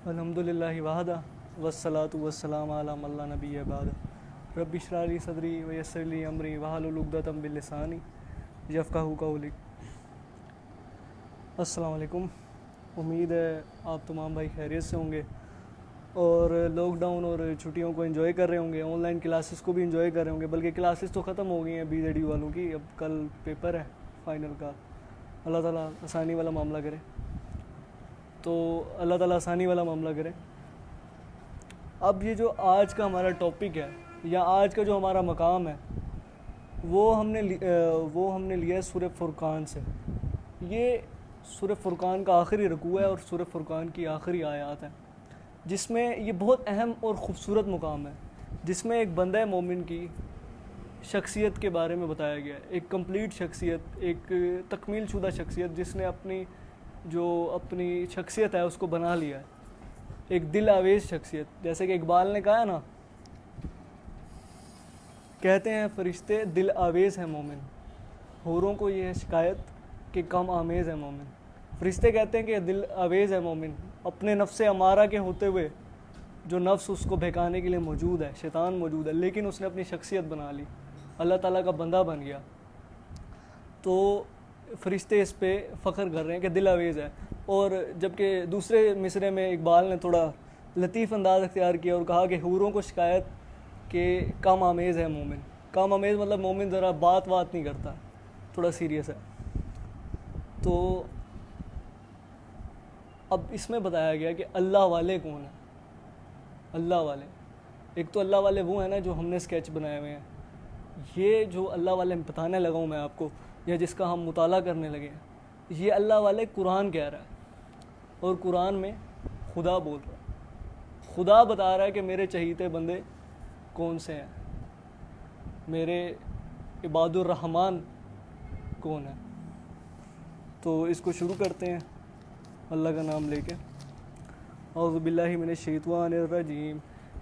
الحمدللہ وحدہ والصلاۃ والسلام علی من لا نبی بعد رب اشرح لی صدری ویسر لی امری واحلل عقدۃ من لسانی یفقہوا قولی۔ السلام علیکم، امید ہے آپ تمام بھائی خیریت سے ہوں گے اور لاک ڈاؤن اور چھٹیوں کو انجوائے کر رہے ہوں گے، آن لائن کلاسز کو بھی انجوائے کر رہے ہوں گے، بلکہ کلاسز تو ختم ہو گئی ہیں بی جے ڈی والوں کی، اب کل پیپر ہے فائنل کا۔ اللہ تعالیٰ آسانی والا معاملہ کرے، تو اللہ تعالیٰ آسانی والا معاملہ کرے۔ اب یہ جو آج کا ہمارا ٹاپک ہے یا آج کا جو ہمارا مقام ہے وہ ہم نے لیا ہے سورہ فرقان سے۔ یہ سورہ فرقان کا آخری رکوع ہے اور سورہ فرقان کی آخری آیات ہیں، جس میں یہ بہت اہم اور خوبصورت مقام ہے، جس میں ایک بندہ مومن کی شخصیت کے بارے میں بتایا گیا ہے، ایک کمپلیٹ شخصیت، ایک تکمیل شدہ شخصیت، جس نے اپنی شخصیت ہے اس کو بنا لیا ہے، ایک دل آویز شخصیت۔ جیسے کہ اقبال نے کہا ہے نا، کہتے ہیں فرشتے دل آویز ہے مومن، حوروں کو یہ ہے شکایت کہ کم آمیز ہے مومن۔ فرشتے کہتے ہیں کہ دل آویز ہے مومن، اپنے نفس امارہ کے ہوتے ہوئے جو نفس اس کو بہکانے کے لیے موجود ہے، شیطان موجود ہے، لیکن اس نے اپنی شخصیت بنا لی، اللہ تعالیٰ کا بندہ بن گیا۔ تو فرشتے اس پہ فخر کر رہے ہیں کہ دل آویز ہے۔ اور جبکہ دوسرے مصرے میں اقبال نے تھوڑا لطیف انداز اختیار کیا اور کہا کہ حوروں کو شکایت کہ کم آمیز ہے مومن۔ کم آمیز مطلب مومن ذرا بات نہیں کرتا، تھوڑا سیریس ہے۔ تو اب اس میں بتایا گیا کہ اللہ والے کون ہیں۔ اللہ والے، ایک تو اللہ والے وہ ہیں نا جو ہم نے اسکیچ بنائے ہوئے ہیں، یہ جو اللہ والے بتانے لگا ہوں میں آپ کو، یا جس کا ہم مطالعہ کرنے لگے ہیں، یہ اللہ والے قرآن کہہ رہا ہے، اور قرآن میں خدا بول رہا ہے۔ خدا بتا رہا ہے کہ میرے چہیتے بندے کون سے ہیں، میرے عباد الرحمن کون ہیں۔ تو اس کو شروع کرتے ہیں اللہ کا نام لے کے۔ اعوذ باللہ من الشیطان الرجیم،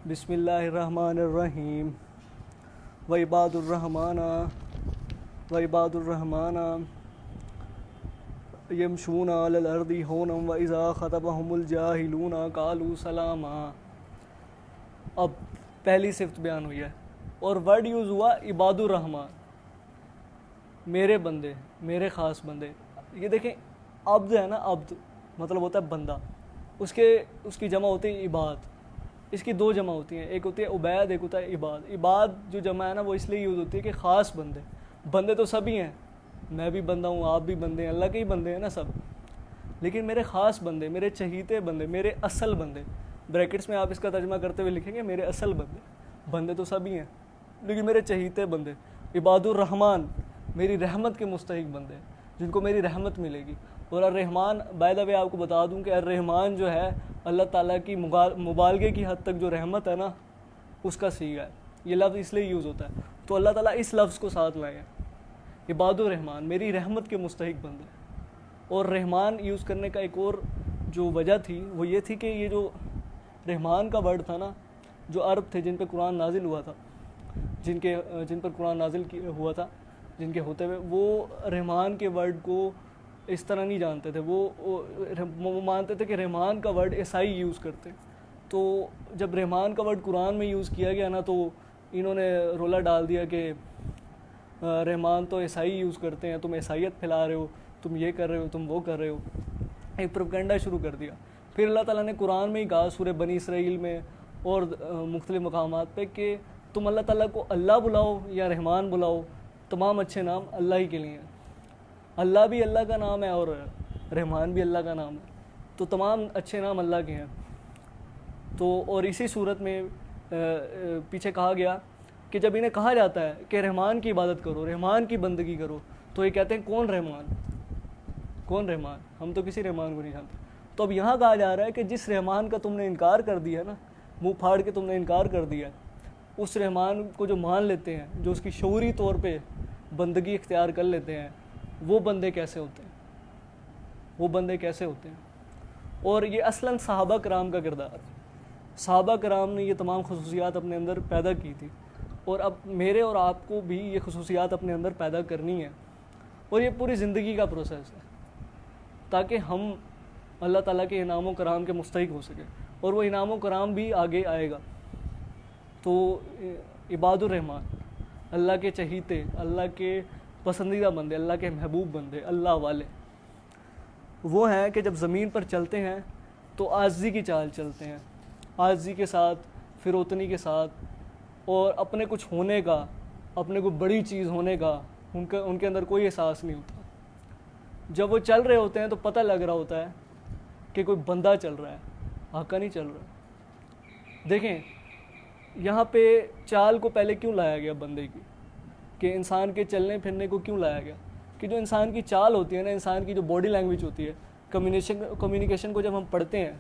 بسم اللہ الرحمن الرحیم۔ وعباد الرحمن یمشون علی الارض ہونا واذا خطبهم الجاہلون قالوا سلاما۔ اب پہلی صفت بیان ہوئی ہے اور ورڈ یوز ہوا عباد الرحمن، میرے بندے، میرے خاص بندے۔ یہ دیکھیں، عبد ہے نا، عبد مطلب ہوتا ہے بندہ، اس کی جمع ہوتی ہے عباد۔ اس کی دو جمع ہوتی ہیں، ایک ہوتی ہے عبید، ایک ہوتا ہے عباد۔ عباد جو جمع ہے نا وہ اس لیے یوز ہوتی ہے کہ خاص بندے، بندے تو سبھی ہیں، میں بھی بندہ ہوں، آپ بھی بندے ہیں، اللہ کے ہی بندے ہیں نا سب، لیکن میرے خاص بندے، میرے چہیتے بندے، میرے اصل بندے، بریکٹس میں آپ اس کا ترجمہ کرتے ہوئے لکھیں گے میرے اصل بندے، بندے تو سبھی ہیں لیکن میرے چہیتے بندے، عباد الرحمن، میری رحمت کے مستحق بندے جن کو میری رحمت ملے گی۔ اور الرحمن، بائی دا وے آپ کو بتا دوں کہ الرحمن جو ہے اللہ تعالیٰ کی مبالغے کی حد تک جو رحمت ہے نا اس کا صیغہ ہے، یہ لفظ اس لیے یوز ہوتا ہے۔ تو اللہ تعالیٰ اس لفظ کو ساتھ لائے ہیں، عباد الرحمن، میری رحمت کے مستحق بندے۔ اور رحمان یوز کرنے کا ایک اور جو وجہ تھی وہ یہ تھی کہ یہ جو رحمان کا ورڈ تھا نا، جو عرب تھے جن پہ قرآن نازل ہوا تھا، جن پر قرآن نازل ہوا تھا، جن کے ہوتے ہوئے، وہ رحمان کے ورڈ کو اس طرح نہیں جانتے تھے، وہ مانتے تھے کہ رحمان کا ورڈ عیسائی یوز کرتے۔ تو جب رحمان کا ورڈ قرآن میں یوز کیا گیا نا تو انہوں نے رولا ڈال دیا کہ رحمان تو عیسائی یوز کرتے ہیں، تم عیسائیت پھیلا رہے ہو، تم یہ کر رہے ہو، تم وہ کر رہے ہو، ایک پروپیگنڈا شروع کر دیا۔ پھر اللہ تعالیٰ نے قرآن میں ہی کہا، سورہ بنی اسرائیل میں اور مختلف مقامات پہ، کہ تم اللہ تعالیٰ کو اللہ بلاؤ یا رحمان بلاؤ، تمام اچھے نام اللہ ہی کے لیے ہیں۔ اللہ بھی اللہ کا نام ہے اور رحمان بھی اللہ کا نام ہے، تو تمام اچھے نام اللہ کے ہیں۔ تو اور اسی صورت میں پیچھے کہا گیا کہ جب انہیں کہا جاتا ہے کہ رحمان کی عبادت کرو، رحمان کی بندگی کرو، تو یہ کہتے ہیں کون رحمان، کون رحمان، ہم تو کسی رحمان کو نہیں جانتے۔ تو اب یہاں کہا جا رہا ہے کہ جس رحمان کا تم نے انکار کر دیا نا، منہ پھاڑ کے تم نے انکار کر دیا، اس رحمان کو جو مان لیتے ہیں، جو اس کی شعوری طور پہ بندگی اختیار کر لیتے ہیں، وہ بندے کیسے ہوتے ہیں، وہ بندے کیسے ہوتے ہیں۔ اور یہ اصلاً صحابہ کرام کا کردار، صحابہ کرام نے یہ تمام خصوصیات اپنے اندر پیدا کی تھی، اور اب میرے اور آپ کو بھی یہ خصوصیات اپنے اندر پیدا کرنی ہے، اور یہ پوری زندگی کا پروسیس ہے تاکہ ہم اللہ تعالیٰ کے انعام و کرام کے مستحق ہو سکے۔ اور وہ انعام و کرام بھی آگے آئے گا. تو عباد الرحمن، اللہ کے چہیتے، اللہ کے پسندیدہ بندے، اللہ کے محبوب بندے، اللہ والے، وہ ہیں کہ جب زمین پر چلتے ہیں تو عاجزی کی چال چلتے ہیں، عاجزی کے ساتھ، فروتنی کے ساتھ، اور اپنے کچھ ہونے کا، اپنے کو بڑی چیز ہونے کا ان کے اندر کوئی احساس نہیں ہوتا. جب وہ چل رہے ہوتے ہیں تو پتہ لگ رہا ہوتا ہے کہ کوئی بندہ چل رہا ہے، آقا نہیں چل رہا. دیکھیں یہاں پہ چال کو پہلے کیوں لایا گیا بندے کی، کہ انسان کے چلنے پھرنے کو کیوں لایا گیا؟ کہ جو انسان کی چال ہوتی ہے نا، انسان کی جو باڈی لینگویج ہوتی ہے، کمیونیکیشن کو جب ہم پڑھتے ہیں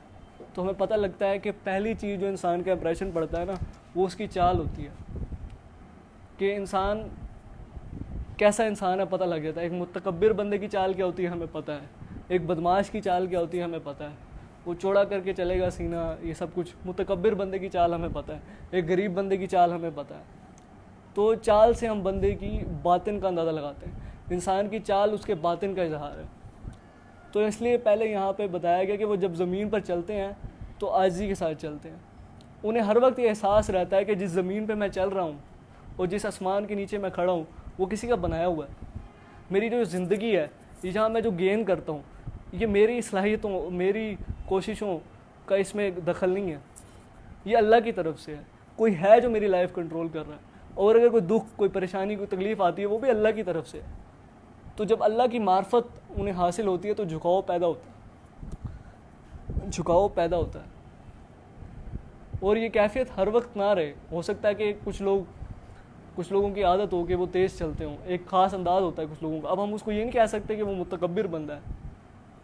تو ہمیں پتہ لگتا ہے کہ پہلی چیز جو انسان کا امپریشن پڑتا ہے نا، وہ اس کی چال ہوتی ہے، کہ انسان کیسا انسان ہے پتہ لگ جاتا ہے. ایک متکبر بندے کی چال کیا ہوتی ہے ہمیں پتہ ہے، ایک بدماش کی چال کیا ہوتی ہے ہمیں پتہ ہے، وہ چوڑا کر کے چلے گا سینہ، یہ سب کچھ. متکبر بندے کی چال ہمیں پتہ ہے، ایک غریب بندے کی چال ہمیں پتہ ہے. تو چال سے ہم بندے کی باطن کا اندازہ لگاتے ہیں. انسان کی چال اس کے باطن کا اظہار ہے. تو اس لیے پہلے یہاں پہ بتایا گیا کہ وہ جب زمین پر چلتے ہیں تو عاجزی کے ساتھ چلتے ہیں. انہیں ہر وقت یہ احساس رہتا ہے کہ جس زمین پہ میں چل رہا ہوں اور جس آسمان کے نیچے میں کھڑا ہوں وہ کسی کا بنایا ہوا ہے. میری جو زندگی ہے، یہ جہاں میں جو گین کرتا ہوں، یہ میری صلاحیتوں، میری کوششوں کا اس میں دخل نہیں ہے، یہ اللہ کی طرف سے ہے. کوئی ہے جو میری لائف کنٹرول کر رہا ہے، اور اگر کوئی دکھ، کوئی پریشانی، کوئی تکلیف آتی ہے وہ بھی اللہ کی طرف سے ہے. تو جب اللہ کی معرفت انہیں حاصل ہوتی ہے تو جھکاؤ پیدا ہوتا ہے، جھکاؤ پیدا ہوتا ہے. اور یہ کیفیت ہر وقت نہ رہے. ہو سکتا ہے کہ کچھ لوگوں کی عادت ہو کہ وہ تیز چلتے ہوں، ایک خاص انداز ہوتا ہے کچھ لوگوں کا. اب ہم اس کو یہ نہیں کہہ سکتے کہ وہ متکبر بندہ ہے،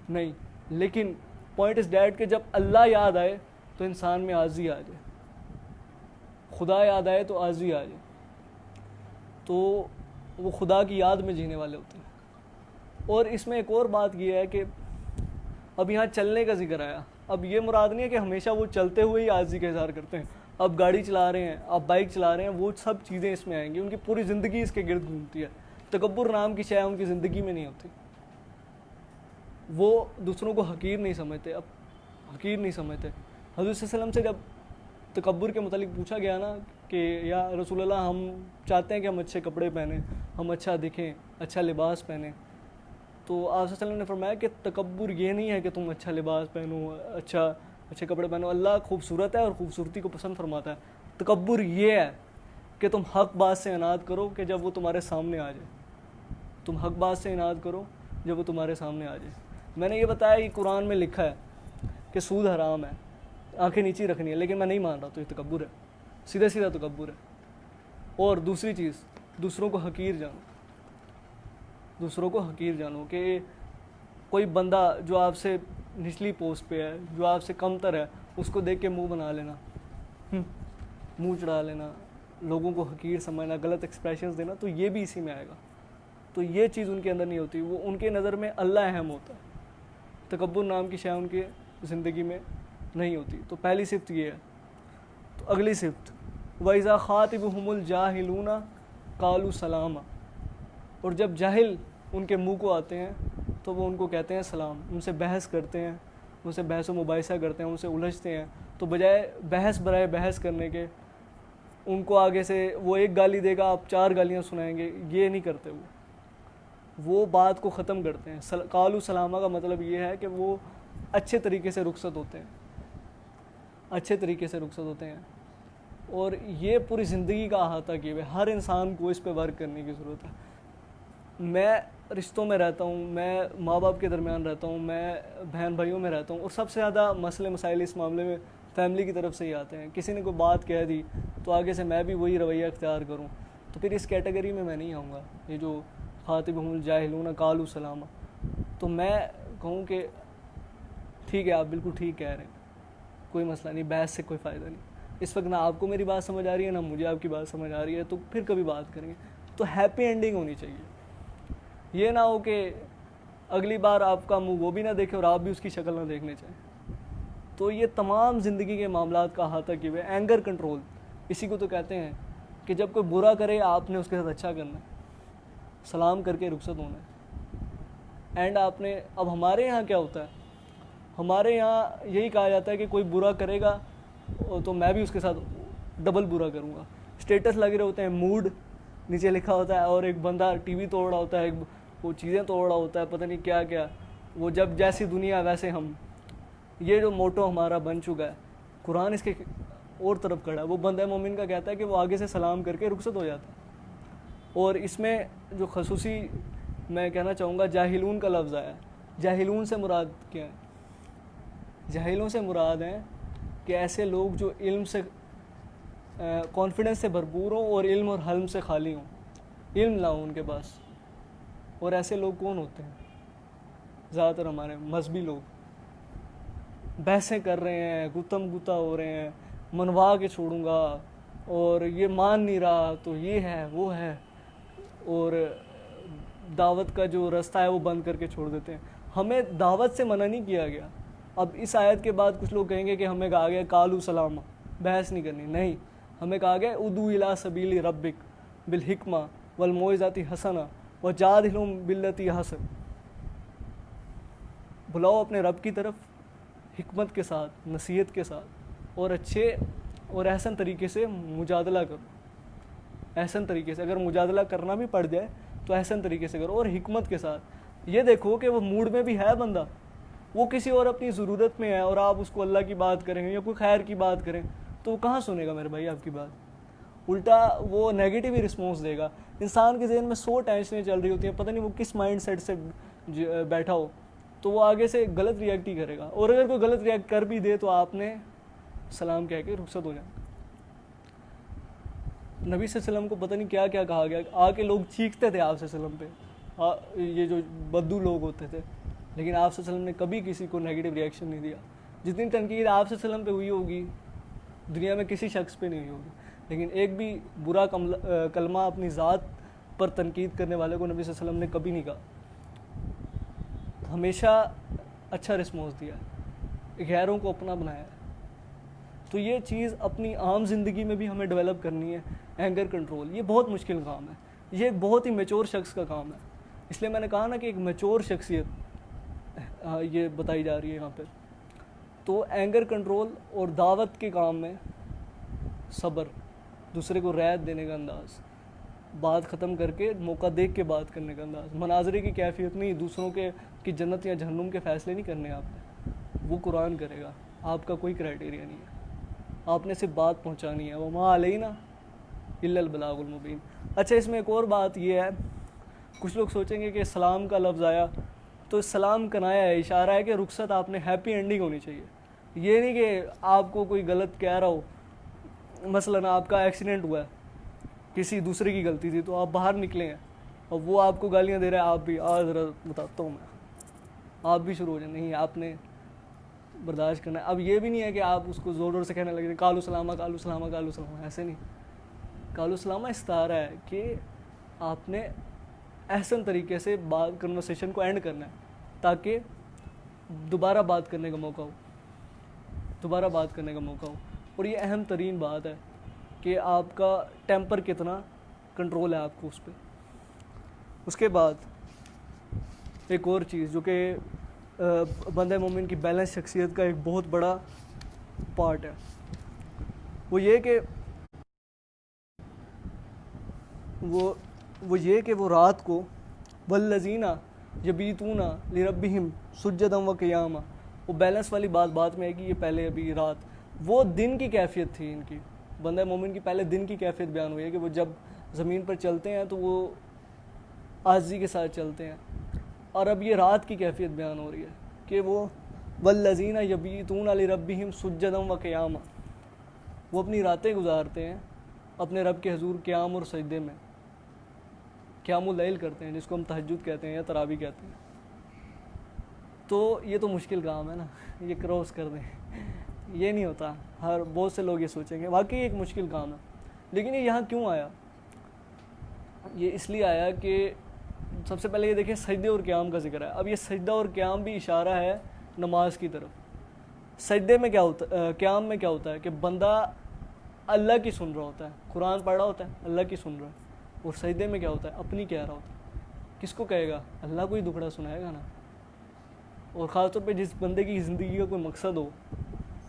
نہیں. لیکن پوائنٹ از دیٹ کہ جب اللہ یاد آئے تو انسان میں عاجزی آ جائے، خدا یاد آئے تو عاجزی آ جائے، تو وہ خدا کی یاد میں جینے والے ہوتے ہیں. اور اس میں ایک اور بات یہ ہے کہ اب یہاں چلنے کا ذکر آیا. اب یہ مراد نہیں ہے کہ ہمیشہ وہ چلتے ہوئے ہی عاجزی کا اظہار کرتے ہیں. اب گاڑی چلا رہے ہیں، اب بائک چلا رہے ہیں، وہ سب چیزیں اس میں آئیں گی. ان کی پوری زندگی اس کے گرد گھومتی ہے. تکبر نام کی شے ان کی زندگی میں نہیں ہوتی. وہ دوسروں کو حقیر نہیں سمجھتے. اب حقیر نہیں سمجھتے. حضرت صلی اللہ علیہ وسلم سے جب تکبر کے متعلق پوچھا گیا نا کہ یا رسول اللہ، ہم چاہتے ہیں کہ ہم اچھے کپڑے پہنیں، ہم اچھا دکھیں، اچھا لباس پہنیں، تو آپ صلی اللہ علیہ وسلم نے فرمایا کہ تکبر یہ نہیں ہے کہ تم اچھا لباس پہنو، اچھے کپڑے پہنو. اللہ خوبصورت ہے اور خوبصورتی کو پسند فرماتا ہے. تکبر یہ ہے کہ تم حق بات سے اناد کرو کہ جب وہ تمہارے سامنے آ جائے. تم حق بات سے اناد کرو جب وہ تمہارے سامنے آ جائے. میں نے یہ بتایا کہ قرآن میں لکھا ہے کہ سود حرام ہے، آنکھیں نیچی رکھنی ہے، لیکن میں نہیں مان رہا، تو یہ تکبر ہے، سیدھا سیدھا تکبر ہے. اور دوسری چیز، دوسروں کو حقیر جانو. دوسروں کو حقیر جانو کہ کوئی بندہ جو آپ سے نچلی پوسٹ پہ ہے، جو آپ سے کم تر ہے، اس کو دیکھ کے منہ بنا لینا، منہ چڑھا لینا، لوگوں کو حقیر سمجھنا، غلط ایکسپریشنز دینا، تو یہ بھی اسی میں آئے گا. تو یہ چیز ان کے اندر نہیں ہوتی. وہ ان کے نظر میں اللہ اہم ہوتا ہے. تکبر نام کی شے ان کی زندگی میں نہیں ہوتی. تو پہلی صفت یہ ہے. تو اگلی صفت، وَإِذَا خَاطَبَهُمُ الْجَاهِلُونَ قَالُوا سَلَامًا. اور جب جاہل ان کے منہ کو آتے ہیں تو وہ ان کو کہتے ہیں سلام. ان سے بحث کرتے ہیں، ان سے بحث و مباحثہ کرتے ہیں، ان سے الجھتے ہیں. تو بجائے بحث برائے بحث کرنے کے، ان کو آگے سے وہ ایک گالی دے گا، آپ 4 گالیاں سنائیں گے، یہ نہیں کرتے. وہ بات کو ختم کرتے ہیں. قالوا سلامہ کا مطلب یہ ہے کہ وہ اچھے طریقے سے رخصت ہوتے ہیں، اچھے طریقے سے رخصت ہوتے ہیں. اور یہ پوری زندگی کا احاطہ کیے ہوئے. ہر انسان کو اس پہ ورک کرنے کی ضرورت ہے. میں رشتوں میں رہتا ہوں، میں ماں باپ کے درمیان رہتا ہوں، میں بہن بھائیوں میں رہتا ہوں، اور سب سے زیادہ مسئلے مسائل اس معاملے میں فیملی کی طرف سے ہی آتے ہیں. کسی نے کوئی بات کہہ دی تو آگے سے میں بھی وہی رویہ اختیار کروں، تو پھر اس کیٹیگری میں نہیں آؤں گا. یہ جو خاطبہم الجاہلون قالوا سلاما، تو میں کہوں کہ ٹھیک ہے، آپ بالکل ٹھیک کہہ رہے ہیں، کوئی مسئلہ نہیں، بحث سے کوئی فائدہ نہیں. اس وقت نہ آپ کو میری بات سمجھ آ رہی ہے، نہ مجھے آپ کی بات سمجھ آ رہی ہے، تو پھر کبھی بات کریں گے. تو ہیپی اینڈنگ ہونی چاہیے. یہ نہ ہو کہ اگلی بار آپ کا منہ وہ بھی نہ دیکھے اور آپ بھی اس کی شکل نہ دیکھنے چاہیں. تو یہ تمام زندگی کے معاملات کا احاطہ کیے ہوئے. اینگر کنٹرول اسی کو تو کہتے ہیں کہ جب کوئی برا کرے آپ نے اس کے ساتھ اچھا کرنا ہے، سلام کر کے رخصت ہونا ہے. اینڈ آپ نے، اب ہمارے یہاں کیا ہوتا ہے، ہمارے یہاں یہی کہا جاتا ہے کہ کوئی برا کرے گا تو میں بھی اس کے ساتھ ڈبل برا کروں گا. اسٹیٹس لگے رہے ہوتے ہیں, موڈ نیچے لکھا ہوتا ہے, اور ایک بندہ ٹی وی توڑ رہا ہوتا ہے, وہ چیزیں توڑ رہا ہوتا ہے, پتہ نہیں کیا کیا, وہ جب جیسی دنیا ویسے ہم. یہ جو موٹو ہمارا بن چکا ہے, قرآن اس کے اور طرف کھڑا ہے. وہ بندہ مومن کا کہتا ہے کہ وہ آگے سے سلام کر کے رخصت ہو جاتا ہے. اور اس میں جو خصوصی میں کہنا چاہوں گا, جاہلون کا لفظ آیا. جاہلون سے مراد کیا ہے؟ جاہلوں سے مراد ہیں کہ ایسے لوگ جو علم سے کانفیڈنس سے بھرپور ہوں اور علم اور حلم سے خالی ہوں, علم نہ ہو ان کے پاس. اور ایسے لوگ کون ہوتے ہیں؟ زیادہ تر ہمارے مذہبی لوگ بحثیں کر رہے ہیں, گتم گتا ہو رہے ہیں, منوا کے چھوڑوں گا, اور یہ مان نہیں رہا تو یہ ہے وہ ہے, اور دعوت کا جو رستہ ہے وہ بند کر کے چھوڑ دیتے ہیں. ہمیں دعوت سے منع نہیں کیا گیا. اب اس آیت کے بعد کچھ لوگ کہیں گے کہ ہمیں کہا گیا قالوا سلاما, بحث نہیں کرنی. نہیں, ہمیں کہا گیا ادعو الی سبیل ربک بالحکمہ والموعظۃ الحسنہ وجادلہم باللتی احسن. بلاؤ اپنے رب کی طرف حکمت کے ساتھ, نصیحت کے ساتھ, اور اچھے اور احسن طریقے سے مجادلہ کرو. احسن طریقے سے, اگر مجادلہ کرنا بھی پڑ جائے تو احسن طریقے سے کرو, اور حکمت کے ساتھ. یہ دیکھو کہ وہ موڈ میں بھی ہے بندہ, وہ کسی اور اپنی ضرورت میں ہے, اور آپ اس کو اللہ کی بات کریں یا کوئی خیر کی بات کریں تو وہ کہاں سنے گا میرے بھائی آپ کی بات؟ الٹا وہ نیگیٹو ہی رسپانس دے گا. انسان کے ذہن میں 100 ٹینشنیں چل رہی ہوتی ہیں, پتہ نہیں وہ کس مائنڈ سیٹ سے بیٹھا ہو, تو وہ آگے سے غلط ریئیکٹ ہی کرے گا. اور اگر کوئی غلط ریئیکٹ کر بھی دے تو آپ نے سلام کہہ کے رخصت ہو جائیں. نبی صلی اللہ علیہ وسلم کو پتہ نہیں کیا کیا کہا گیا, آ کے لوگ چیختے تھے آپ صلی اللہ علیہ وسلم پہ, یہ جو بدو لوگ ہوتے تھے, لیکن آپ صلی اللہ علیہ وسلم نے کبھی کسی کو نیگیٹو ریئیکشن نہیں دیا. جتنی تنقید آپ صلی اللہ علیہ وسلم پہ ہوئی ہوگی دنیا میں کسی شخص پہ نہیں ہوئی ہوگی, لیکن ایک بھی برا کلمہ اپنی ذات پر تنقید کرنے والے کو نبی صلی اللہ علیہ وسلم نے کبھی نہیں کہا. ہمیشہ اچھا رسپانس دیا ہے, غیروں کو اپنا بنایا ہے. تو یہ چیز اپنی عام زندگی میں بھی ہمیں ڈیولپ کرنی ہے. اینگر کنٹرول یہ بہت مشکل کام ہے, یہ ایک بہت ہی میچور شخص کا کام ہے. اس لیے میں نے کہا نا کہ ایک میچور شخصیت یہ بتائی جا رہی ہے یہاں پہ. تو اینگر کنٹرول اور دعوت کے کام میں صبر, دوسرے کو رعایت دینے کا انداز, بات ختم کر کے موقع دیکھ کے بات کرنے کا انداز, مناظرے کی کیفیت نہیں, دوسروں کی جنت یا جہنم کے فیصلے نہیں کرنے آپ نے, وہ قرآن کرے گا. آپ کا کوئی کرائٹیریا نہیں ہے, آپ نے صرف بات پہنچانی ہے. وما علینا الا البلاغ المبین. اچھا, اس میں ایک اور بات یہ ہے, کچھ لوگ سوچیں گے کہ سلام کا لفظ آیا تو سلام کنایا ہے, اشارہ ہے کہ رخصت آپ نے ہیپی اینڈنگ ہونی چاہیے. یہ نہیں کہ آپ کو کوئی غلط کہہ رہا ہو, مثلاً آپ کا ایکسیڈنٹ ہوا ہے, کسی دوسرے کی غلطی تھی, تو آپ باہر نکلے ہیں اور وہ آپ کو گالیاں دے رہا ہے, آپ بھی ذرا بتاتا ہوں میں, آپ بھی شروع ہو جائیں. نہیں, آپ نے برداشت کرنا ہے. اب یہ بھی نہیں ہے کہ آپ اس کو زور زور سے کہنے لگے قالوا سلاما قالوا سلاما قالوا سلاما, ایسے نہیں. قالوا سلاما اس طرح ہے کہ آپ نے احسن طریقے سے بات کنورسیشن کو اینڈ کرنا ہے, تاکہ دوبارہ بات کرنے کا موقع ہو, دوبارہ بات کرنے کا موقع ہو. اور یہ اہم ترین بات ہے کہ آپ کا ٹیمپر کتنا کنٹرول ہے آپ کو اس پہ. اس کے بعد ایک اور چیز جو کہ بندہ مومن کی بیلنس شخصیت کا ایک بہت بڑا پارٹ ہے, وہ یہ کہ وہ رات کو والذین یبیتون لربہم سجدا و قیاما, وہ بیلنس والی بات میں ہے کہ یہ پہلے ابھی رات, وہ دن کی کیفیت تھی ان کی. بندہ مومن کی پہلے دن کی کیفیت بیان ہوئی ہے کہ وہ جب زمین پر چلتے ہیں تو وہ عاجزی کے ساتھ چلتے ہیں, اور اب یہ رات کی کیفیت بیان ہو رہی ہے کہ وہ والذین یبیتون لربہم سجدا و قیاما, وہ اپنی راتیں گزارتے ہیں اپنے رب کے حضور قیام اور سجدے میں, قیام اللیل کرتے ہیں جس کو ہم تہجد کہتے ہیں یا تراویح کہتے ہیں. تو یہ تو مشکل کام ہے نا, یہ کراس کر دیں, یہ نہیں ہوتا. بہت سے لوگ یہ سوچیں گے واقعی ایک مشکل کام ہے. لیکن یہ یہاں کیوں آیا؟ یہ اس لیے آیا کہ سب سے پہلے یہ دیکھیں سجدے اور قیام کا ذکر ہے. اب یہ سجدہ اور قیام بھی اشارہ ہے نماز کی طرف. سجدے میں کیا ہوتا ہے, قیام میں کیا ہوتا ہے کہ بندہ اللہ کی سن رہا ہوتا ہے, قرآن پڑھ رہا ہوتا ہے, اللہ کی سن رہا ہے. اور سجدے میں کیا ہوتا ہے, اپنی کہہ رہا ہوتا ہے. کس کو کہے گا؟ اللہ کو ہی دکھڑا سنائے گا نا. اور خاص طور پہ جس بندے کی زندگی کا کوئی مقصد ہو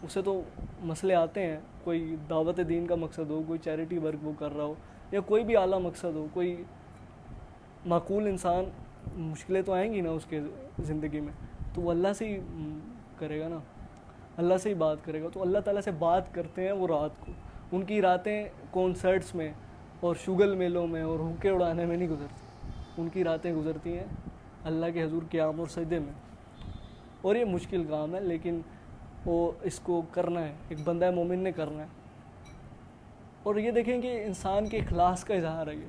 اسے تو مسئلے آتے ہیں. کوئی دعوت دین کا مقصد ہو, کوئی چیریٹی ورک وہ کر رہا ہو, یا کوئی بھی اعلیٰ مقصد ہو, کوئی معقول انسان, مشکلیں تو آئیں گی نا اس کے زندگی میں, تو وہ اللہ سے ہی کرے گا نا, اللہ سے ہی بات کرے گا. تو اللہ تعالیٰ سے بات کرتے ہیں وہ رات کو. ان کی راتیں کانسرٹس میں اور شگل میلوں میں اور حقے اڑانے میں نہیں گزرتی, ان کی راتیں گزرتی ہیں اللہ کے حضور قیام اور سجدے میں. اور یہ مشکل کام ہے, لیکن وہ اس کو کرنا ہے, ایک بندہ مومن نے کرنا ہے. اور یہ دیکھیں کہ انسان کے اخلاص کا اظہار ہے یہ,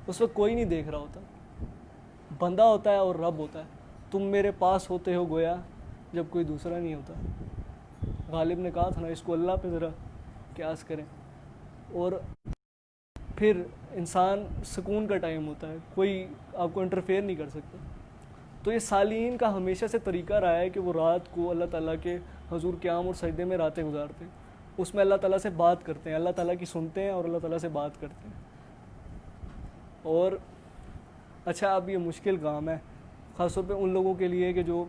اس وقت کوئی نہیں دیکھ رہا ہوتا, بندہ ہوتا ہے اور رب ہوتا ہے. تم میرے پاس ہوتے ہو گویا جب کوئی دوسرا نہیں ہوتا. غالب نے کہا تھا نا, اس کو اللہ پہ ذرا قیاس کریں. اور پھر انسان سکون کا ٹائم ہوتا ہے, کوئی آپ کو انٹرفیئر نہیں کر سکتا. تو یہ صالحین کا ہمیشہ سے طریقہ رہا ہے کہ وہ رات کو اللہ تعالیٰ کے حضور قیام اور سجدے میں راتیں گزارتے ہیں. اس میں اللہ تعالیٰ سے بات کرتے ہیں, اللہ تعالیٰ کی سنتے ہیں اور اللہ تعالیٰ سے بات کرتے ہیں. اور اچھا, اب یہ مشکل کام ہے خاص طور پہ ان لوگوں کے لیے کہ جو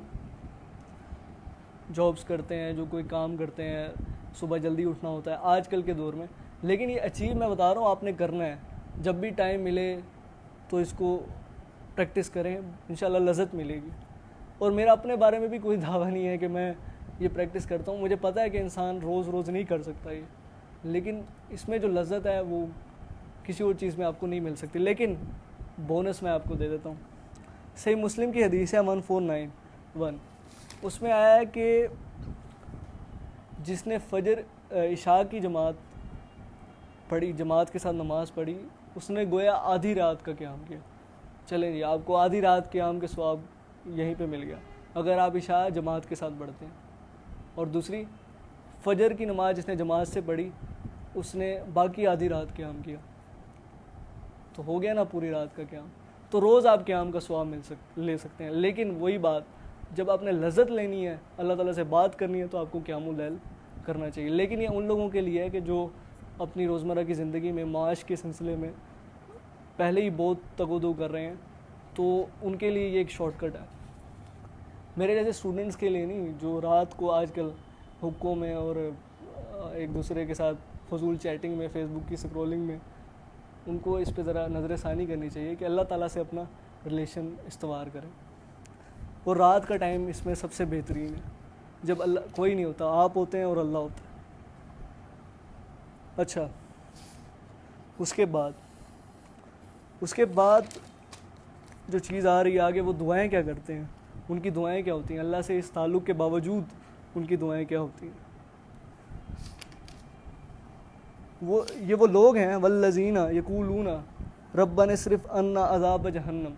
جابس کرتے ہیں, جو کوئی کام کرتے ہیں, صبح جلدی اٹھنا ہوتا ہے آج کل کے دور میں. لیکن یہ اچیو میں بتا رہا ہوں, آپ نے کرنا ہے. جب بھی ٹائم ملے تو اس کو پریکٹس کریں, انشاءاللہ لذت ملے گی. اور میرا اپنے بارے میں بھی کوئی دعویٰ نہیں ہے کہ میں یہ پریکٹس کرتا ہوں. مجھے پتہ ہے کہ انسان روز روز نہیں کر سکتا یہ, لیکن اس میں جو لذت ہے وہ کسی اور چیز میں آپ کو نہیں مل سکتی. لیکن بونس میں آپ کو دے دیتا ہوں. صحیح مسلم کی حدیث ہے 1491, اس میں آیا ہے کہ جس نے فجر عشاء کی جماعت پڑھی, جماعت کے ساتھ نماز پڑھی, اس نے گویا آدھی رات کا قیام کیا. چلیں جی, آپ کو آدھی رات قیام کے ثواب یہیں پہ مل گیا اگر آپ عشاء جماعت کے ساتھ پڑھتے ہیں. اور دوسری, فجر کی نماز جس نے جماعت سے پڑھی اس نے باقی آدھی رات قیام کیا, تو ہو گیا نا پوری رات کا قیام. تو روز آپ قیام کا ثواب لے سکتے ہیں. لیکن وہی بات, جب آپ نے لذت لینی ہے, اللہ تعالیٰ سے بات کرنی ہے, تو آپ کو قیام اللیل کرنا چاہیے. لیکن یہ ان لوگوں کے لیے ہے کہ جو اپنی روزمرہ کی زندگی میں معاش کے سلسلے میں پہلے ہی بہت تگ و دو کر رہے ہیں, تو ان کے لیے یہ ایک شارٹ کٹ ہے. میرے جیسے اسٹوڈنٹس کے لیے نہیں, جو رات کو آج کل حقوں میں اور ایک دوسرے کے ساتھ فضول چیٹنگ میں, فیس بک کی سکرولنگ میں, ان کو اس پہ ذرا نظر ثانی کرنی چاہیے کہ اللہ تعالیٰ سے اپنا ریلیشن استوار کریں. اور رات کا ٹائم اس میں سب سے بہترین ہے, جب اللہ کوئی نہیں ہوتا, آپ ہوتے ہیں اور اللہ ہوتا ہے. اچھا, اس کے بعد جو چیز آ رہی ہے آگے, وہ دعائیں کیا کرتے ہیں, ان کی دعائیں کیا ہوتی ہیں, اللہ سے اس تعلق کے باوجود ان کی دعائیں کیا ہوتی ہیں. یہ وہ لوگ ہیں, والذین یقولون ربنا اصرف عنا عذاب جہنم,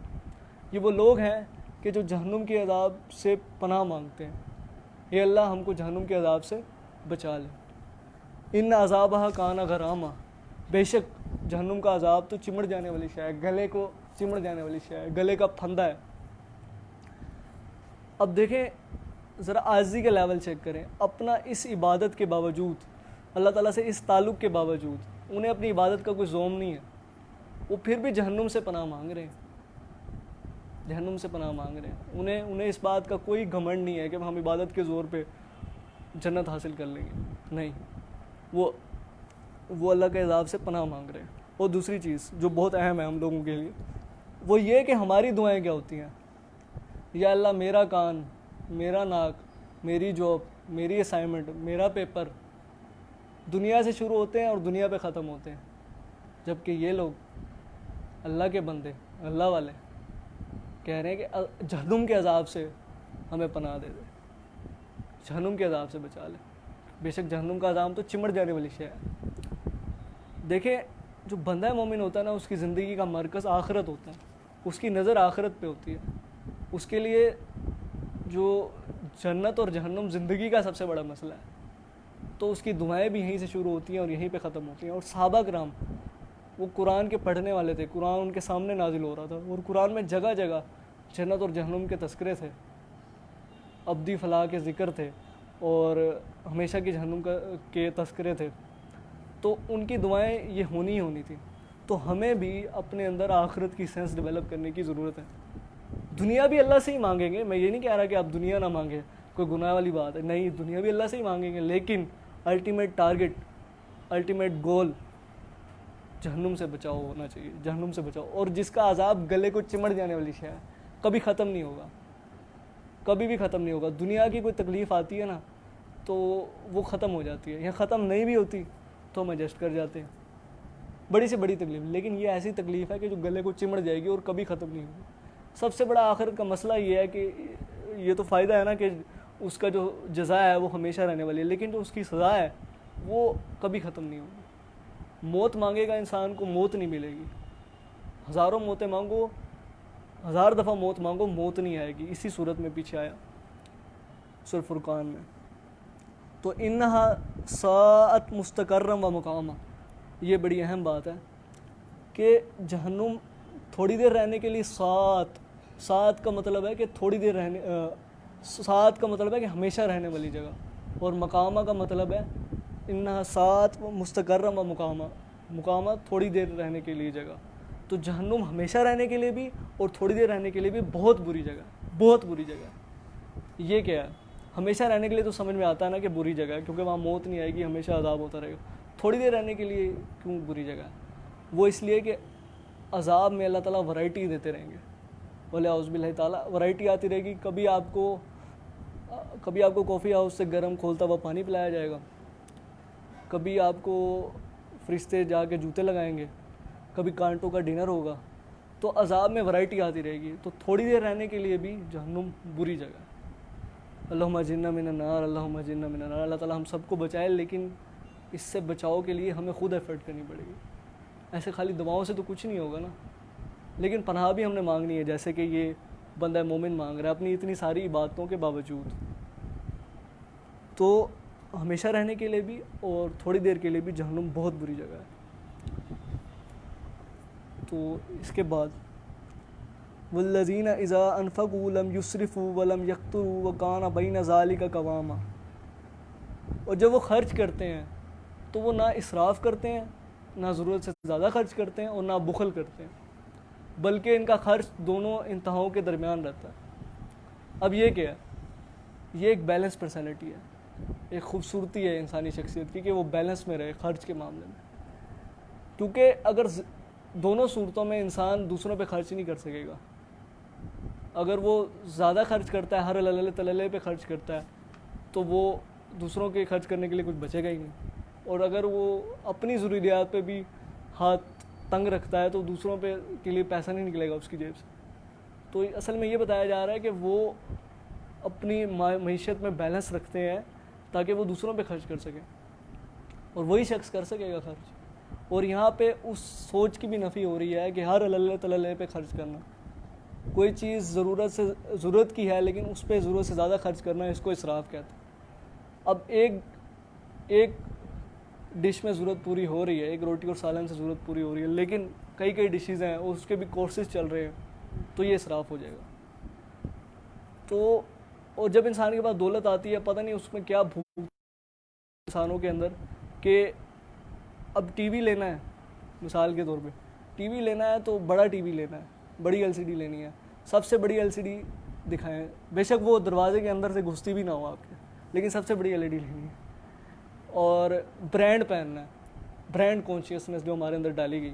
یہ وہ لوگ ہیں کہ جو جہنم کے عذاب سے پناہ مانگتے ہیں, اے اللہ ہم کو جہنم کے عذاب سے بچا لے. ان عذابہ کان غراما, بے شک جہنم کا عذاب تو چمڑ جانے والی شے ہے, گلے کو چمڑ جانے والی شے ہے, گلے کا پھندا ہے. اب دیکھیں ذرا عاجزی کا لیول چیک کریں. اپنا اس عبادت کے باوجود, اللہ تعالیٰ سے اس تعلق کے باوجود, انہیں اپنی عبادت کا کوئی زوم نہیں ہے, وہ پھر بھی جہنم سے پناہ مانگ رہے ہیں, جہنم سے پناہ مانگ رہے ہیں. انہیں اس بات کا کوئی گھمنڈ نہیں ہے کہ ہم عبادت کے زور پہ جنت حاصل کر لیں گے, نہیں, وہ اللہ کے عذاب سے پناہ مانگ رہے ہیں. اور دوسری چیز جو بہت اہم ہے ہم لوگوں کے لیے, وہ یہ کہ ہماری دعائیں کیا ہوتی ہیں. یا اللہ میرا کان, میرا ناک, میری جاب, میری اسائنمنٹ, میرا پیپر دنیا سے شروع ہوتے ہیں اور دنیا پہ ختم ہوتے ہیں, جبکہ یہ لوگ اللہ کے بندے, اللہ والے کہہ رہے ہیں کہ جہنم کے عذاب سے ہمیں پناہ دے دے, جہنم کے عذاب سے بچا لے. بے شک جہنم کا عذاب تو چمڑ جانے والی شے ہے. دیکھیں جو بندہ مومن ہوتا ہے نا, اس کی زندگی کا مرکز آخرت ہوتا ہے, اس کی نظر آخرت پہ ہوتی ہے. اس کے لیے جو جنت اور جہنم زندگی کا سب سے بڑا مسئلہ ہے, تو اس کی دعائیں بھی یہیں سے شروع ہوتی ہیں اور یہیں پہ ختم ہوتی ہیں. اور صحابہ کرام وہ قرآن کے پڑھنے والے تھے, قرآن ان کے سامنے نازل ہو رہا تھا, اور قرآن میں جگہ جگہ جنت اور جہنم کے تذکرے تھے, ابدی فلاح کے ذکر تھے, اور ہمیشہ کی جہنم کے تذکرے تھے. تو ان کی دعائیں یہ ہونی ہی ہونی تھی. تو ہمیں بھی اپنے اندر آخرت کی سینس ڈیولپ کرنے کی ضرورت ہے. دنیا بھی اللہ سے ہی مانگیں گے, میں یہ نہیں کہہ رہا کہ آپ دنیا نہ مانگیں, کوئی گناہ والی بات ہے نہیں, دنیا بھی اللہ سے ہی مانگیں گے, لیکن الٹیمیٹ ٹارگٹ, الٹیمیٹ گول جہنم سے بچاؤ ہونا چاہیے, جہنم سے بچاؤ. اور جس کا عذاب گلے کو چمٹ جانے والی شے ہے, کبھی ختم نہیں ہوگا, کبھی بھی ختم نہیں ہوگا. دنیا کی کوئی تکلیف آتی ہے نا تو وہ ختم ہو جاتی ہے, یا ختم نہیں بھی ہوتی تو ہم ایڈجسٹ کر جاتے ہیں, بڑی سے بڑی تکلیف. لیکن یہ ایسی تکلیف ہے کہ جو گلے کو چمٹ جائے گی اور کبھی ختم نہیں ہوگی. سب سے بڑا آخر کا مسئلہ یہ ہے کہ یہ تو فائدہ ہے نا کہ اس کا جو جزا ہے وہ ہمیشہ رہنے والی ہے, لیکن جو اس کی سزا ہے وہ کبھی ختم نہیں ہوگی. موت مانگے گا انسان کو, موت نہیں ملے گی. ہزاروں موتیں مانگو, 1000 دفعہ موت مانگو, موت نہیں آئے گی. اسی صورت میں پیچھے آیا سورۃ فرقان میں. تو انہا ساعت مستقرم و مقامہ, یہ بڑی اہم بات ہے کہ جہنم تھوڑی دیر رہنے کے لیے, ساعت کا مطلب ہے کہ تھوڑی دیر رہنے, ساعت کا مطلب ہے کہ ہمیشہ رہنے والی جگہ, اور مقامہ کا مطلب ہے انہا ساعت مستقرم و مقامہ, مقامہ تھوڑی دیر رہنے کے لیے جگہ. تو جہنم ہمیشہ رہنے کے لیے بھی اور تھوڑی دیر رہنے کے لیے بھی بہت بری جگہ, بہت بری جگہ. یہ کیا ہے, ہمیشہ رہنے کے لیے تو سمجھ میں آتا ہے نا کہ بری جگہ ہے, کیونکہ وہاں موت نہیں آئے گی, ہمیشہ عذاب ہوتا رہے گا. تھوڑی دیر رہنے کے لیے کیوں بری جگہ ہے؟ وہ اس لیے کہ عذاب میں اللہ تعالیٰ ورائٹی دیتے رہیں گے, بولے اعوذ باللہ تعالیٰ, ورائٹی آتی رہے گی. کبھی آپ کو کافی ہاؤس سے گرم کھولتا ہوا پانی پلایا جائے گا, کبھی آپ کو فرشتے جا کے جوتے لگائیں گے, کبھی کانٹوں کا ڈنر ہوگا. تو عذاب میں ورائٹی آتی رہے گی. تو تھوڑی دیر رہنے کے لیے بھی جہنم بری جگہ ہے. اللہم اجرنا من النار, اللہم اجرنا من النار. اللہ تعالیٰ ہم سب کو بچائے, لیکن اس سے بچاؤ کے لیے ہمیں خود ایفرٹ کرنی پڑے گی. ایسے خالی دعاؤں سے تو کچھ نہیں ہوگا نا. لیکن پناہ بھی ہم نے مانگنی ہے, جیسے کہ یہ بندہ مومن مانگ رہا ہے اپنی اتنی ساری عبادتوں کے باوجود. تو ہمیشہ رہنے کے لیے بھی اور تھوڑی دیر کے لیے بھی جہنم بہت بری جگہ ہے. تو اس کے بعد والذین اذا انفقوا لم یسرفوا ولم یقتروا وکان بین ذلک قواما. اور جب وہ خرچ کرتے ہیں تو وہ نہ اسراف کرتے ہیں, نہ ضرورت سے زیادہ خرچ کرتے ہیں, اور نہ بخل کرتے ہیں, بلکہ ان کا خرچ دونوں انتہاؤں کے درمیان رہتا ہے. اب یہ کیا ہے؟ یہ ایک بیلنس پرسنالٹی ہے, ایک خوبصورتی ہے انسانی شخصیت کی کہ وہ بیلنس میں رہے خرچ کے معاملے میں. کیونکہ اگر دونوں صورتوں میں انسان دوسروں پہ خرچ نہیں کر سکے گا. اگر وہ زیادہ خرچ کرتا ہے, ہر اللہ تللے پہ خرچ کرتا ہے, تو وہ دوسروں کے خرچ کرنے کے لیے کچھ بچے گا ہی نہیں. اور اگر وہ اپنی ضروریات پہ بھی ہاتھ تنگ رکھتا ہے تو دوسروں پہ کے لیے پیسہ نہیں نکلے گا اس کی جیب سے. تو اصل میں یہ بتایا جا رہا ہے کہ وہ اپنی معیشت میں بیلنس رکھتے ہیں تاکہ وہ دوسروں پہ خرچ کر سکیں, اور وہی شخص کر سکے گا خرچ. اور یہاں پہ اس سوچ کی بھی نفی ہو رہی ہے کہ ہر اللہ تللے پہ خرچ کرنا. کوئی چیز ضرورت کی ہے لیکن اس پہ ضرورت سے زیادہ خرچ کرنا, اس کو اسراف کہتے ہیں. اب ایک ڈش میں ضرورت پوری ہو رہی ہے, ایک روٹی اور سالن سے ضرورت پوری ہو رہی ہے, لیکن کئی ڈشیز ہیں اس کے بھی کورسز چل رہے ہیں, تو یہ اسراف ہو جائے گا. تو اور جب انسان کے پاس دولت آتی ہے, پتہ نہیں اس میں کیا بھوک انسانوں کے اندر, کہ اب ٹی وی لینا ہے, مثال کے طور پہ ٹی وی لینا ہے تو بڑا ٹی وی لینا ہے, بڑی ایل سی ڈی لینی ہے, سب سے بڑی ایل سی ڈی دکھائیں, بے شک وہ دروازے کے اندر سے گھستی بھی نہ ہو آپ کے, لیکن سب سے بڑی ایل ای ڈی لینی ہے. اور برانڈ پہننا ہے, برانڈ کانشیسنس جو ہمارے اندر ڈالی گئی.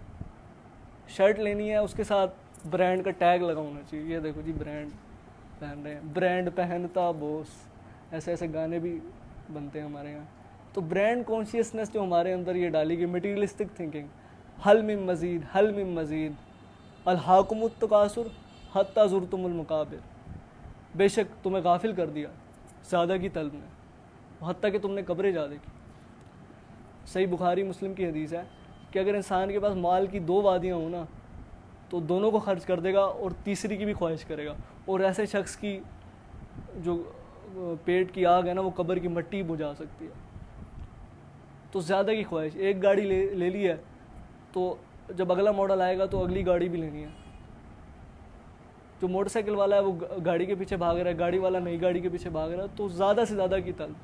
شرٹ لینی ہے, اس کے ساتھ برانڈ کا ٹیگ لگا ہونا چاہیے, یہ دیکھو جی برانڈ پہن رہے ہیں, برانڈ پہنتا بوس, ایسے گانے بھی بنتے ہیں ہمارے یہاں. تو برانڈ کانشیسنس جو ہمارے اندر یہ ڈالی گئی, مٹیریلسٹک تھنکنگ, حل من مزید الہاکم التکاثر حتی زرتم المقابر, بے شک تمہیں غافل کر دیا زیادہ کی طلب میں, حتیٰ کہ تم نے قبریں جا دیکھی. صحیح بخاری مسلم کی حدیث ہے کہ اگر انسان کے پاس مال کی 2 وادیاں ہوں نا تو دونوں کو خرچ کر دے گا اور تیسری کی بھی خواہش کرے گا. اور ایسے شخص کی جو پیٹ کی آگ ہے نا وہ قبر کی مٹی بجھا سکتی ہے. تو زیادہ کی خواہش, ایک گاڑی لے لی ہے تو جب اگلا ماڈل آئے گا تو اگلی گاڑی بھی لینی ہے. جو موٹر سائیکل والا ہے وہ گاڑی کے پیچھے بھاگ رہا ہے, گاڑی والا نئی گاڑی کے پیچھے بھاگ رہا ہے, تو زیادہ سے زیادہ کی طلب.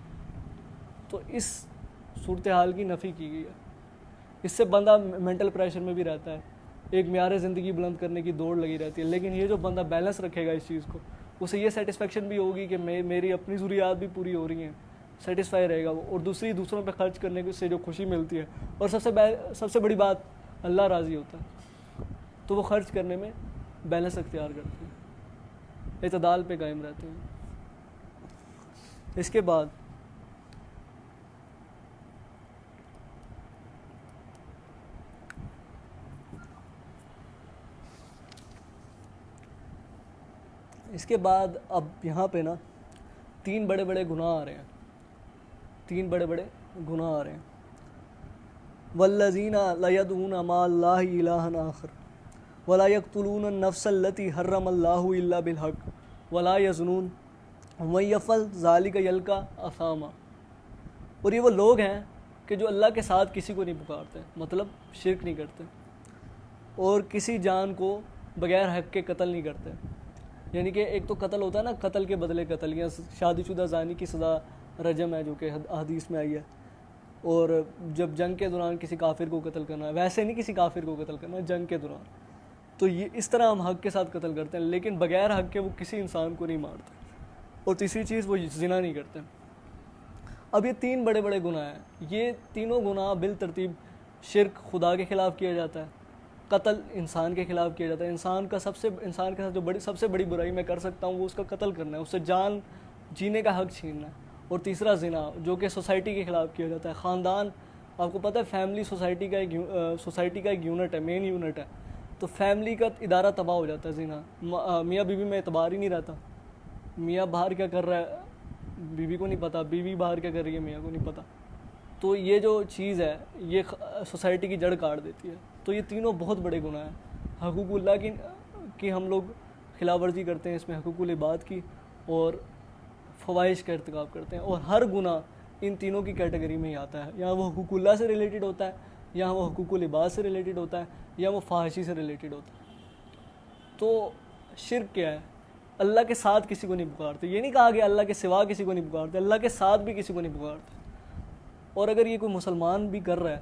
تو اس صورتحال کی نفی کی گئی ہے. اس سے بندہ مینٹل پریشر میں بھی رہتا ہے ایک معیار زندگی بلند کرنے کی دوڑ لگی رہتی ہے. لیکن یہ جو بندہ بیلنس رکھے گا اس چیز کو, اسے یہ سیٹسفیکشن بھی ہوگی کہ میری اپنی ضروریات بھی پوری ہو رہی ہیں, سیٹسفائی رہے گا وہ, اور دوسروں پہ خرچ کرنے سے جو خوشی ملتی ہے, اور سب سے بڑی بات اللہ راضی ہوتا ہے, تو وہ خرچ کرنے میں بیلنس اختیار کرتے ہیں, اعتدال پہ قائم رہتے ہیں. اس کے بعد اب یہاں پہ نا 3 بڑے بڑے گناہ آ رہے ہیں, 3 بڑے بڑے گناہ آ رہے ہیں. والذین لا یدعون مع اللہ الہا آخر ولا یقتلون النفس التی حرم اللہ الا بالحق ولا یزنون ومن یفعل ذلک یلقا اثاما. اور یہ وہ لوگ ہیں کہ جو اللہ کے ساتھ کسی کو نہیں پکارتے, مطلب شرک نہیں کرتے, اور کسی جان کو بغیر حق کے قتل نہیں کرتے. یعنی کہ ایک تو قتل ہوتا ہے نا, قتل کے بدلے قتل, یا شادی شدہ زانی کی سزا رجم ہے جو کہ حدیث میں آئی ہے. اور جب جنگ کے دوران کسی کافر کو قتل کرنا ہے, ویسے نہیں کسی کافر کو قتل کرنا, جنگ کے دوران, تو یہ اس طرح ہم حق کے ساتھ قتل کرتے ہیں, لیکن بغیر حق کے وہ کسی انسان کو نہیں مارتے. اور تیسری چیز وہ زنا نہیں کرتے. اب یہ 3 بڑے بڑے گناہ ہیں. یہ تینوں گناہ بالترتیب شرک خدا کے خلاف کیا جاتا ہے, قتل انسان کے خلاف کیا جاتا ہے. انسان کے ساتھ جو سب سے بڑی برائی میں کر سکتا ہوں وہ اس کا قتل کرنا ہے, اس سے جان جینے کا حق چھیننا ہے. اور تیسرا زنا, جو کہ سوسائٹی کے خلاف کیا جاتا ہے. خاندان, آپ کو پتہ ہے فیملی سوسائٹی کا ایک یونٹ ہے, مین یونٹ ہے. تو فیملی کا ادارہ تباہ ہو جاتا ہے زنا. میاں بیوی میں اعتبار ہی نہیں رہتا. میاں باہر کیا کر رہا ہے بیوی کو نہیں پتہ, بیوی باہر کیا کر رہی ہے میاں کو نہیں پتہ. تو یہ جو چیز ہے یہ سوسائٹی کی جڑ کاٹ دیتی ہے. تو یہ تینوں بہت بڑے گناہ ہیں. حقوق اللہ کی ہم لوگ خلاف ورزی کرتے ہیں, اس میں حقوق العباد کی, اور فواحش کا ارتکاب کرتے ہیں. اور ہر گناہ ان تینوں کی کیٹیگری میں ہی آتا ہے. یا وہ حقوق اللہ سے ریلیٹڈ ہوتا ہے, یا وہ حقوق العباد سے ریلیٹڈ ہوتا ہے, یا وہ فحاشی سے ریلیٹڈ ہوتا ہے. تو شرک کیا ہے؟ اللہ کے ساتھ کسی کو نہیں پکارتے. یہ نہیں کہا کہ اللہ کے سوا کسی کو نہیں پکارتے, اللہ کے ساتھ بھی کسی کو نہیں پکارتے. اور اگر یہ کوئی مسلمان بھی کر رہا ہے,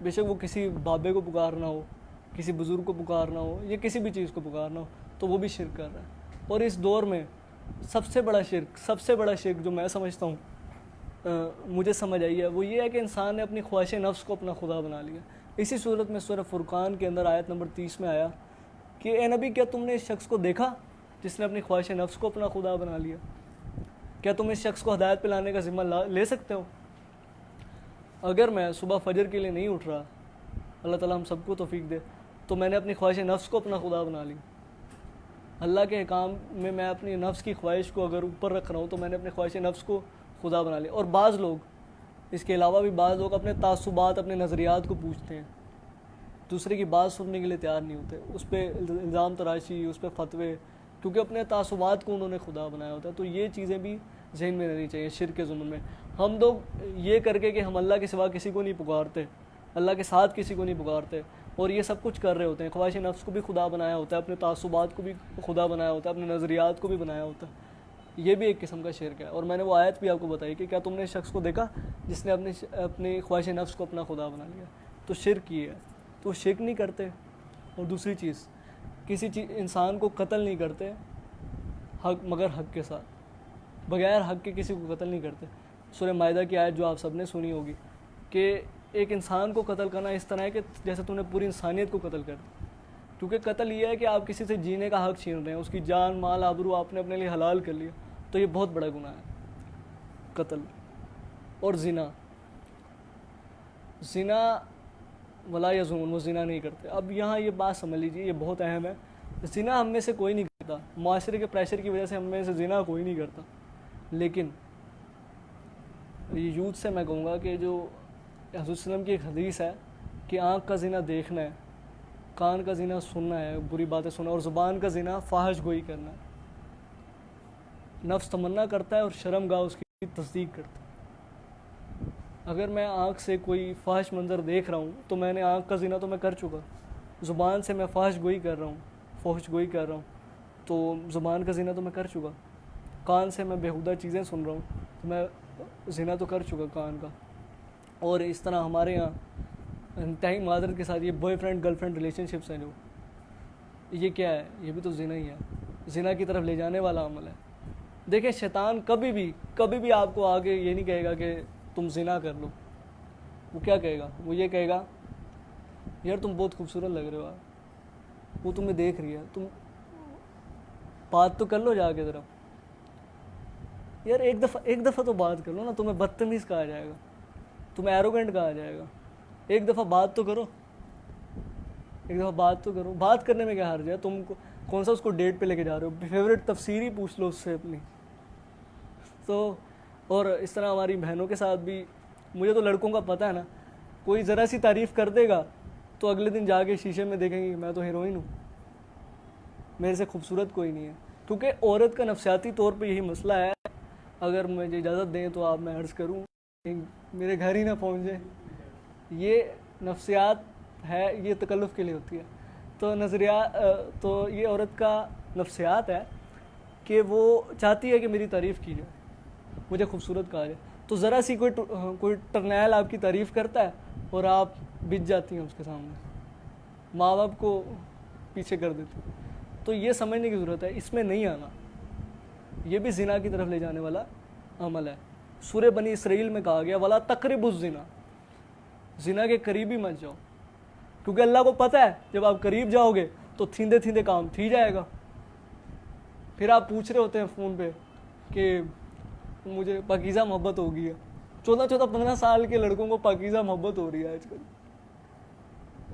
بے شک وہ کسی بابے کو پکارنا ہو, کسی بزرگ کو پکارنا ہو, یا کسی بھی چیز کو پکارنا ہو, تو وہ بھی شرک کر رہا ہے. اور اس دور میں سب سے بڑا شرک جو میں سمجھتا ہوں مجھے سمجھ آئی ہے, وہ یہ ہے کہ انسان نے اپنی خواہش نفس کو اپنا خدا بنا لیا. اسی صورت میں سورہ فرقان کے اندر آیت نمبر 30 میں آیا کہ اے نبی, کیا تم نے اس شخص کو دیکھا جس نے اپنی خواہش نفس کو اپنا خدا بنا لیا؟ کیا تم اس شخص کو ہدایت پہ لانے کا ذمہ لے سکتے ہو؟ اگر میں صبح فجر کے لیے نہیں اٹھ رہا, اللہ تعالیٰ ہم سب کو توفیق دے, تو میں نے اپنی خواہش نفس کو اپنا خدا بنا لی. اللہ کے احکام میں میں اپنی نفس کی خواہش کو اگر اوپر رکھ رہا ہوں تو میں نے اپنی خواہش نفس کو خدا بنا لیا. اور بعض لوگ, اس کے علاوہ بھی بعض لوگ اپنے تعصبات, اپنے نظریات کو پوچھتے ہیں, دوسرے کی بات سننے کے لیے تیار نہیں ہوتے, اس پہ الزام تراشی, اس پہ فتوے, کیونکہ اپنے تعصبات کو انہوں نے خدا بنایا ہوتا ہے. تو یہ چیزیں بھی ذہن میں رہنی چاہیے. شرک کے ضمن میں ہم لوگ یہ کر کے کہ ہم اللہ کے سوا کسی کو نہیں پکارتے, اللہ کے ساتھ کسی کو نہیں پکارتے, اور یہ سب کچھ کر رہے ہوتے ہیں. خواہش نفس کو بھی خدا بنایا ہوتا ہے, اپنے تعصبات کو بھی خدا بنایا ہوتا ہے, اپنے نظریات کو بھی بنایا ہوتا ہے. یہ بھی ایک قسم کا شرک ہے. اور میں نے وہ آیت بھی آپ کو بتائی کہ کیا تم نے شخص کو دیکھا جس نے اپنی خواہش نفس کو اپنا خدا بنا لیا؟ تو شرک یہ ہے. تو شرک نہیں کرتے. اور دوسری چیز, انسان کو قتل نہیں کرتے مگر حق کے ساتھ, بغیر حق کے کسی کو قتل نہیں کرتے. سورہ مائدہ کی آیت جو آپ سب نے سنی ہوگی کہ ایک انسان کو قتل کرنا اس طرح ہے کہ جیسے تم نے پوری انسانیت کو قتل کر دیا. کیونکہ قتل یہ ہے کہ آپ کسی سے جینے کا حق چھین رہے ہیں, اس کی جان, مال, آبرو آپ نے اپنے لیے حلال کر لیا. تو یہ بہت بڑا گناہ ہے قتل. اور زنا ولا یزنون, وہ زنا نہیں کرتے. اب یہاں یہ بات سمجھ لیجیے, یہ بہت اہم ہے. زنا ہم میں سے کوئی نہیں کرتا, معاشرے کے پریشر کی وجہ سے ہم میں سے زنا کوئی نہیں کرتا. لیکن یہ یوتھ سے میں کہوں گا کہ جو حضرت وسلم کی ایک حدیث ہے کہ آنکھ کا زنا دیکھنا ہے, کان کا زنا سننا ہے, بری باتیں سننا, اور زبان کا زنا فاحش گوئی کرنا ہے. نفس تمنا کرتا ہے اور شرم گاہ اس کی تصدیق کرتا ہے. اگر میں آنکھ سے کوئی فاحش منظر دیکھ رہا ہوں تو میں نے آنکھ کا زنا تو میں کر چکا. زبان سے میں فاحش گوئی کر رہا ہوں تو زبان کا زنا تو میں کر چکا. کان سے میں بیہودہ چیزیں سن رہا ہوں تو میں زنا تو کر چکا کان کا. اور اس طرح ہمارے یہاں انتہائی معذرت کے ساتھ یہ boy friend girl friend relation ships ہیں جو، یہ کیا ہے؟ یہ بھی تو زنا ہی ہے، زنا کی طرف لے جانے والا عمل ہے. دیکھیں شیطان کبھی بھی آپ کو آگے یہ نہیں کہے گا کہ تم زنا کر لو. وہ کیا کہے گا؟ وہ یہ کہے گا یار تم بہت خوبصورت لگ رہے ہو، وہ تمہیں دیکھ رہی ہے، تم بات تو کر لو جا کے ذرا یار، ایک دفعہ تو بات کر لو نا. تمہیں بدتمیز کہا جائے گا، تمہیں ایروگنٹ کہا جائے گا. ایک دفعہ بات تو کرو، بات کرنے میں کیا حرج ہے؟ تم کون سا اس کو ڈیٹ پہ لے کے جا رہے ہو؟ فیوریٹ تفسیر ہی پوچھ لو اس سے اپنی. تو اور اس طرح ہماری بہنوں کے ساتھ بھی، مجھے تو لڑکوں کا پتہ ہے نا، کوئی ذرا سی تعریف کر دے گا تو اگلے دن جا کے شیشے میں دیکھیں گے میں تو ہیروئن ہوں، میرے سے خوبصورت کوئی نہیں ہے. کیونکہ عورت کا نفسیاتی طور پہ یہی مسئلہ ہے. اگر مجھے اجازت دیں تو آپ میں عرض کروں، میرے گھر ہی نہ پہنچے. یہ نفسیات ہے، یہ تکلف کے لیے ہوتی ہے. تو یہ عورت کا نفسیات ہے کہ وہ چاہتی ہے کہ میری تعریف کی جائے، مجھے خوبصورت کہا جائے. تو ذرا سی کوئی ٹرنیل آپ کی تعریف کرتا ہے اور آپ بچ جاتی ہیں اس کے سامنے، ماں باپ کو پیچھے کر دیتی. تو یہ سمجھنے کی ضرورت ہے، اس میں نہیں آنا. یہ بھی زنا کی طرف لے جانے والا عمل ہے. سورہ بنی اسرائیل میں کہا گیا وَلَا تَقْرَبُوا الزِّنَا، زنا کے قریب ہی مت جاؤ. کیونکہ اللہ کو پتہ ہے جب آپ قریب جاؤ گے تو تھیندے کام تھی جائے گا. پھر آپ پوچھ رہے ہوتے ہیں فون پہ کہ مجھے پاکیزہ محبت ہو گئی ہے. 14-15 سال کے لڑکوں کو پاکیزہ محبت ہو رہی ہے آج کل.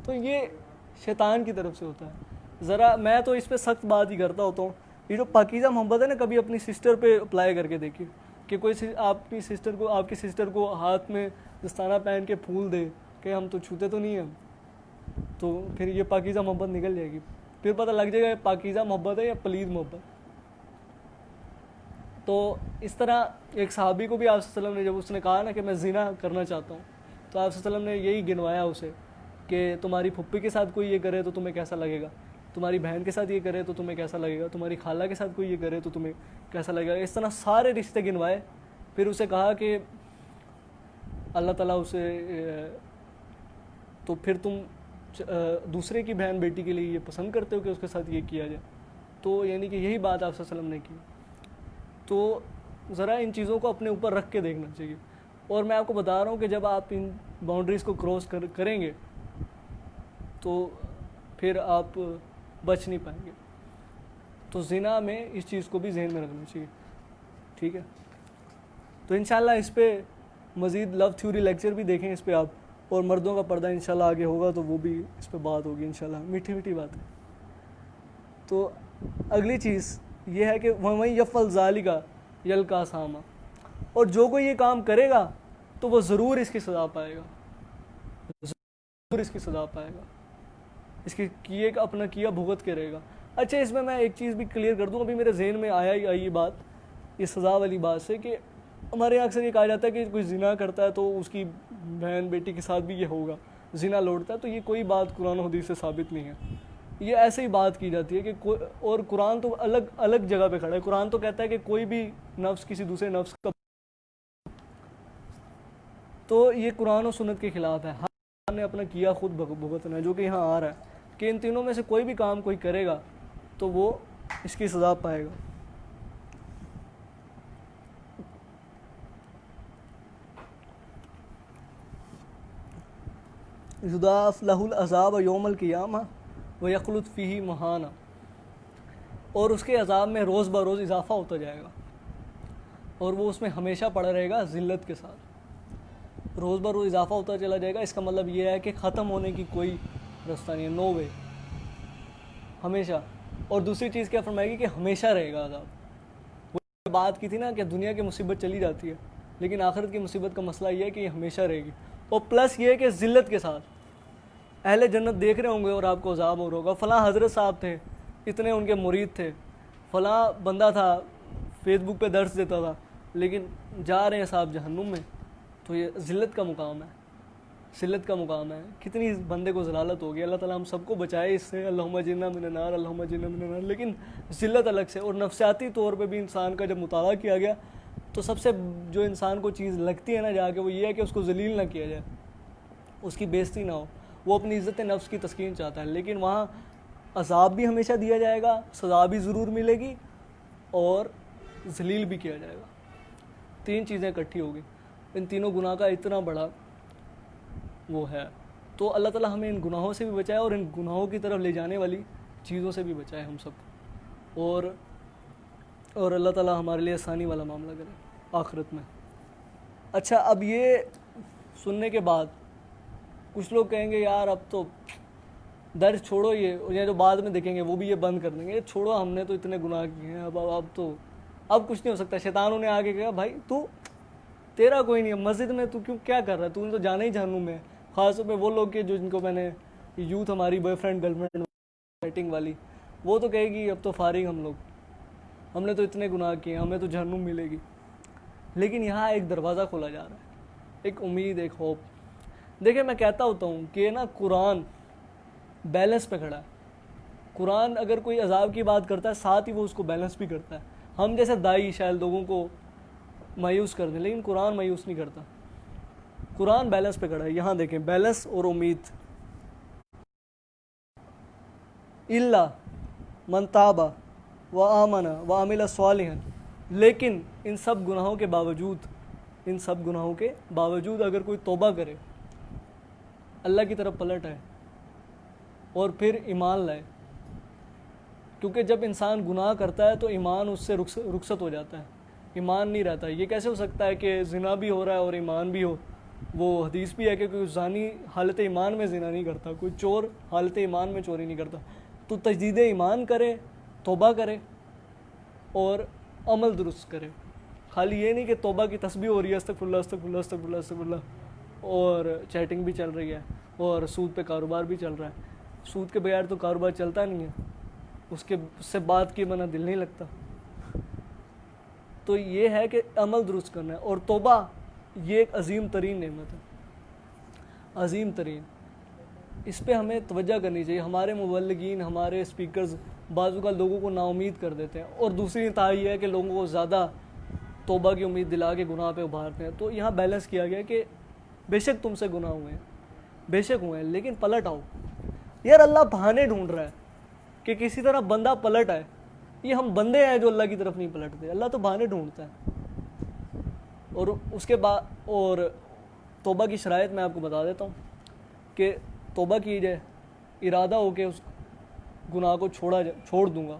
تو یہ شیطان کی طرف سے ہوتا ہے. ذرا میں تو اس پہ سخت بات ہی کرتا ہوتا ہوں. یہ جو پاکیزہ محبت ہے نا، کبھی اپنی سسٹر پہ اپلائی کر کے دیکھیے کہ کوئی آپ کی سسٹر کو ہاتھ میں دستانہ پہن کے پھول دے کہ ہم تو چھوتے تو نہیں ہیں، تو پھر یہ پاکیزہ محبت نکل جائے گی. پھر پتہ لگ جائے گا یہ پاکیزہ محبت ہے یا پلید محبت. تو اس طرح ایک صحابی کو بھی آپ صلی اللہ علیہ وسلم نے، جب اس نے کہا نا کہ میں زنا کرنا چاہتا ہوں، تو آپ صلی اللہ علیہ وسلم نے یہی گنوایا اسے کہ تمہاری پھپھی کے ساتھ کوئی یہ کرے تو تمہیں کیسا لگے گا، تمہاری بہن کے ساتھ یہ کرے تو تمہیں کیسا لگے گا، تمہاری خالہ کے ساتھ کوئی یہ کرے تو تمہیں کیسا لگے گا. اس طرح سارے رشتے گنوائے. پھر اسے کہا کہ اللہ تعالیٰ اسے، تو پھر تم دوسرے کی بہن بیٹی کے لیے یہ پسند کرتے ہو کہ اس کے ساتھ یہ کیا جائے. تو یعنی کہ یہی بات آپ صلی اللہ علیہ وسلم نے کی. تو ذرا ان چیزوں کو اپنے اوپر رکھ کے دیکھنا چاہیے. اور میں آپ کو بتا رہا ہوں کہ جب آپ ان باؤنڈریز کو کراس کریں گے تو پھر آپ بچ نہیں پائیں گے. تو زنا میں اس چیز کو بھی ذہن میں رکھنا چاہیے. ٹھیک ہے، تو انشاءاللہ اس پہ مزید لو تھیوری لیکچر بھی دیکھیں اس پہ آپ. اور مردوں کا پردہ انشاءاللہ آگے ہوگا تو وہ بھی اس پہ بات ہوگی انشاءاللہ. میٹھی بات ہے. تو اگلی چیز یہ ہے کہ وَمَن يَفْعَلْ ذَلِكَ يَلْقَى أَثَامًا، اور جو کوئی یہ کام کرے گا تو وہ ضرور اس کی سزا پائے گا، اس کی کیے کا اپنا کیا بھگت کے رہے گا. اچھا، اس میں ایک چیز بھی کلیئر کر دوں. ابھی میرے ذہن میں آئی بات یہ سزا والی بات سے کہ ہمارے یہاں اکثر یہ کہا جاتا ہے کہ کوئی زنا کرتا ہے تو اس کی بہن بیٹی کے ساتھ بھی یہ ہوگا، زنا لوٹتا ہے. تو یہ کوئی بات قرآن و حدیث سے ثابت نہیں ہے. یہ ایسے ہی بات کی جاتی ہے کہ اور قرآن تو الگ جگہ پہ کھڑا ہے. قرآن تو کہتا ہے کہ کوئی بھی نفس کسی دوسرے نفس کا، تو یہ قرآن و سنت کے خلاف ہے. ہم نے اپنا کیا خود بھگتنا ہے، جو کہ یہاں آ رہا ہے کہ ان تینوں میں سے کوئی بھی کام کوئی کرے گا تو وہ اس کی سزا پائے گا. یضاعف لہ العذاب یوم القیامہ ویخلد فیہ مہانا، اور اس کے عذاب میں روز بروز اضافہ ہوتا جائے گا اور وہ اس میں ہمیشہ پڑا رہے گا ذلت کے ساتھ. روز بروز اضافہ ہوتا چلا جائے گا. اس کا مطلب یہ ہے کہ ختم ہونے کی کوئی راستہ نہیں ہے، نو وے، ہمیشہ. اور دوسری چیز کیا فرمائے گی کہ ہمیشہ رہے گا عذاب. وہ بات کی تھی نا کہ دنیا کی مصیبت چلی جاتی ہے لیکن آخرت کی مصیبت کا مسئلہ یہ ہے کہ یہ ہمیشہ رہے گی. اور پلس یہ ہے کہ ذلت کے ساتھ. اہل جنت دیکھ رہے ہوں گے اور آپ کو عذاب ہو رہا ہوگا، فلاں حضرت صاحب تھے، اتنے ان کے مرید تھے، فلاں بندہ تھا فیس بک پہ درس دیتا تھا، لیکن جا رہے ہیں صاحب جہنم میں. تو یہ ذلت کا مقام ہے، ذلت کا مقام ہے. کتنی بندے کو ضلالت ہوگی. اللہ تعالیٰ ہم سب کو بچائے اس سے. اللہم اجرنا من النار، اللہم اجرنا من النار. لیکن ذلت الگ سے. اور نفسیاتی طور پہ بھی انسان کا جب مطالعہ کیا گیا تو سب سے جو انسان کو چیز لگتی ہے نا جا کے، وہ یہ ہے کہ اس کو ذلیل نہ کیا جائے. اس کی بےزتی نہ ہو. وہ اپنی عزت نفس کی تسکین چاہتا ہے, لیکن وہاں عذاب بھی ہمیشہ دیا جائے گا, سزا بھی ضرور ملے گی, اور ذلیل بھی کیا جائے گا. 3 چیزیں اکٹھی ہوگی. ان تینوں گناہ کا اتنا بڑا وہ ہے. تو اللہ تعالیٰ ہمیں ان گناہوں سے بھی بچائے, اور ان گناہوں کی طرف لے جانے والی چیزوں سے بھی بچائے ہم سب کو, اور اللہ تعالیٰ ہمارے لیے آسانی والا معاملہ کرے آخرت میں. اچھا, اب یہ سننے کے بعد کچھ لوگ کہیں گے یار اب تو درس چھوڑو, یہ جو بعد میں دیکھیں گے وہ بھی یہ بند کر دیں گے, چھوڑو ہم نے تو اتنے گناہ کیے ہیں, اب کچھ نہیں ہو سکتا. شیطان انہیں آگے کہا بھائی تیرا کوئی نہیں ہے, مسجد میں تو کیا کر رہا ہے, تو نے تو جانا ہی جہنم میں. خاص طور پہ وہ لوگ کے جن کو میں نے یوتھ ہماری boy friend girl friend meeting والی, وہ تو کہے گی اب تو فارغ ہم نے تو اتنے گناہ کیے, ہمیں تو جہنم ملے گی. لیکن یہاں ایک دروازہ کھولا جا رہا ہے, ایک امید, ایک ہوپ. دیکھیں میں کہتا ہوتا ہوں کہ نا قرآن بیلنس پہ کھڑا ہے. قرآن اگر کوئی عذاب کی بات کرتا ہے ساتھ ہی وہ اس کو بیلنس بھی کرتا ہے. ہم جیسے دائی شاید لوگوں کو مایوس کر دیں, لیکن قرآن مایوس نہیں کرتا. قرآن بیلنس پہ کھڑا ہے. یہاں دیکھیں بیلنس اور امید. الا من تاب و آمن و عمل صالحا, لیکن ان سب گناہوں کے باوجود اگر کوئی توبہ کرے, اللہ کی طرف پلٹ آئے اور پھر ایمان لائے, کیونکہ جب انسان گناہ کرتا ہے تو ایمان اس سے رخصت ہو جاتا ہے, ایمان نہیں رہتا. یہ کیسے ہو سکتا ہے کہ زنا بھی ہو رہا ہے اور ایمان بھی ہو؟ وہ حدیث بھی ہے کہ کوئی زانی حالت ایمان میں زنا نہیں کرتا, کوئی چور حالت ایمان میں چوری نہیں کرتا. تو تجدید ایمان کرے, توبہ کرے اور عمل درست کرے. خالی یہ نہیں کہ توبہ کی تسبیح ہو رہی ہے استغفر اللہ استغفر اللہ استغفر اللہ استغفر اللہ, اور چیٹنگ بھی چل رہی ہے, اور سود پہ کاروبار بھی چل رہا ہے. سود کے بغیر تو کاروبار چلتا نہیں ہے, اس سے بات کی بنا دل نہیں لگتا. تو یہ ہے کہ عمل درست کرنا ہے, اور توبہ یہ ایک عظیم ترین نعمت ہے, عظیم ترین. اس پہ ہمیں توجہ کرنی چاہیے. ہمارے مبلغین, ہمارے اسپیکرز بعض اوقات لوگوں کو نا امید کر دیتے ہیں, اور دوسری انتہا یہ ہے کہ لوگوں کو زیادہ توبہ کی امید دلا کے گناہ پہ ابھارتے ہیں. تو یہاں بیلنس کیا گیا کہ بے شک تم سے گناہ ہوئے ہیں, بے شک ہوئے ہیں, لیکن پلٹ آؤ. یار اللہ بہانے ڈھونڈ رہا ہے کہ کسی طرح بندہ پلٹ آئے. یہ ہم بندے ہیں جو اللہ کی طرف نہیں پلٹتے, اللہ تو بہانے ڈھونڈتا ہے. اور اس کے بعد اور توبہ کی شرائط میں آپ کو بتا دیتا ہوں کہ توبہ کی جائے, ارادہ ہو کہ اس گناہ کو چھوڑ دوں گا,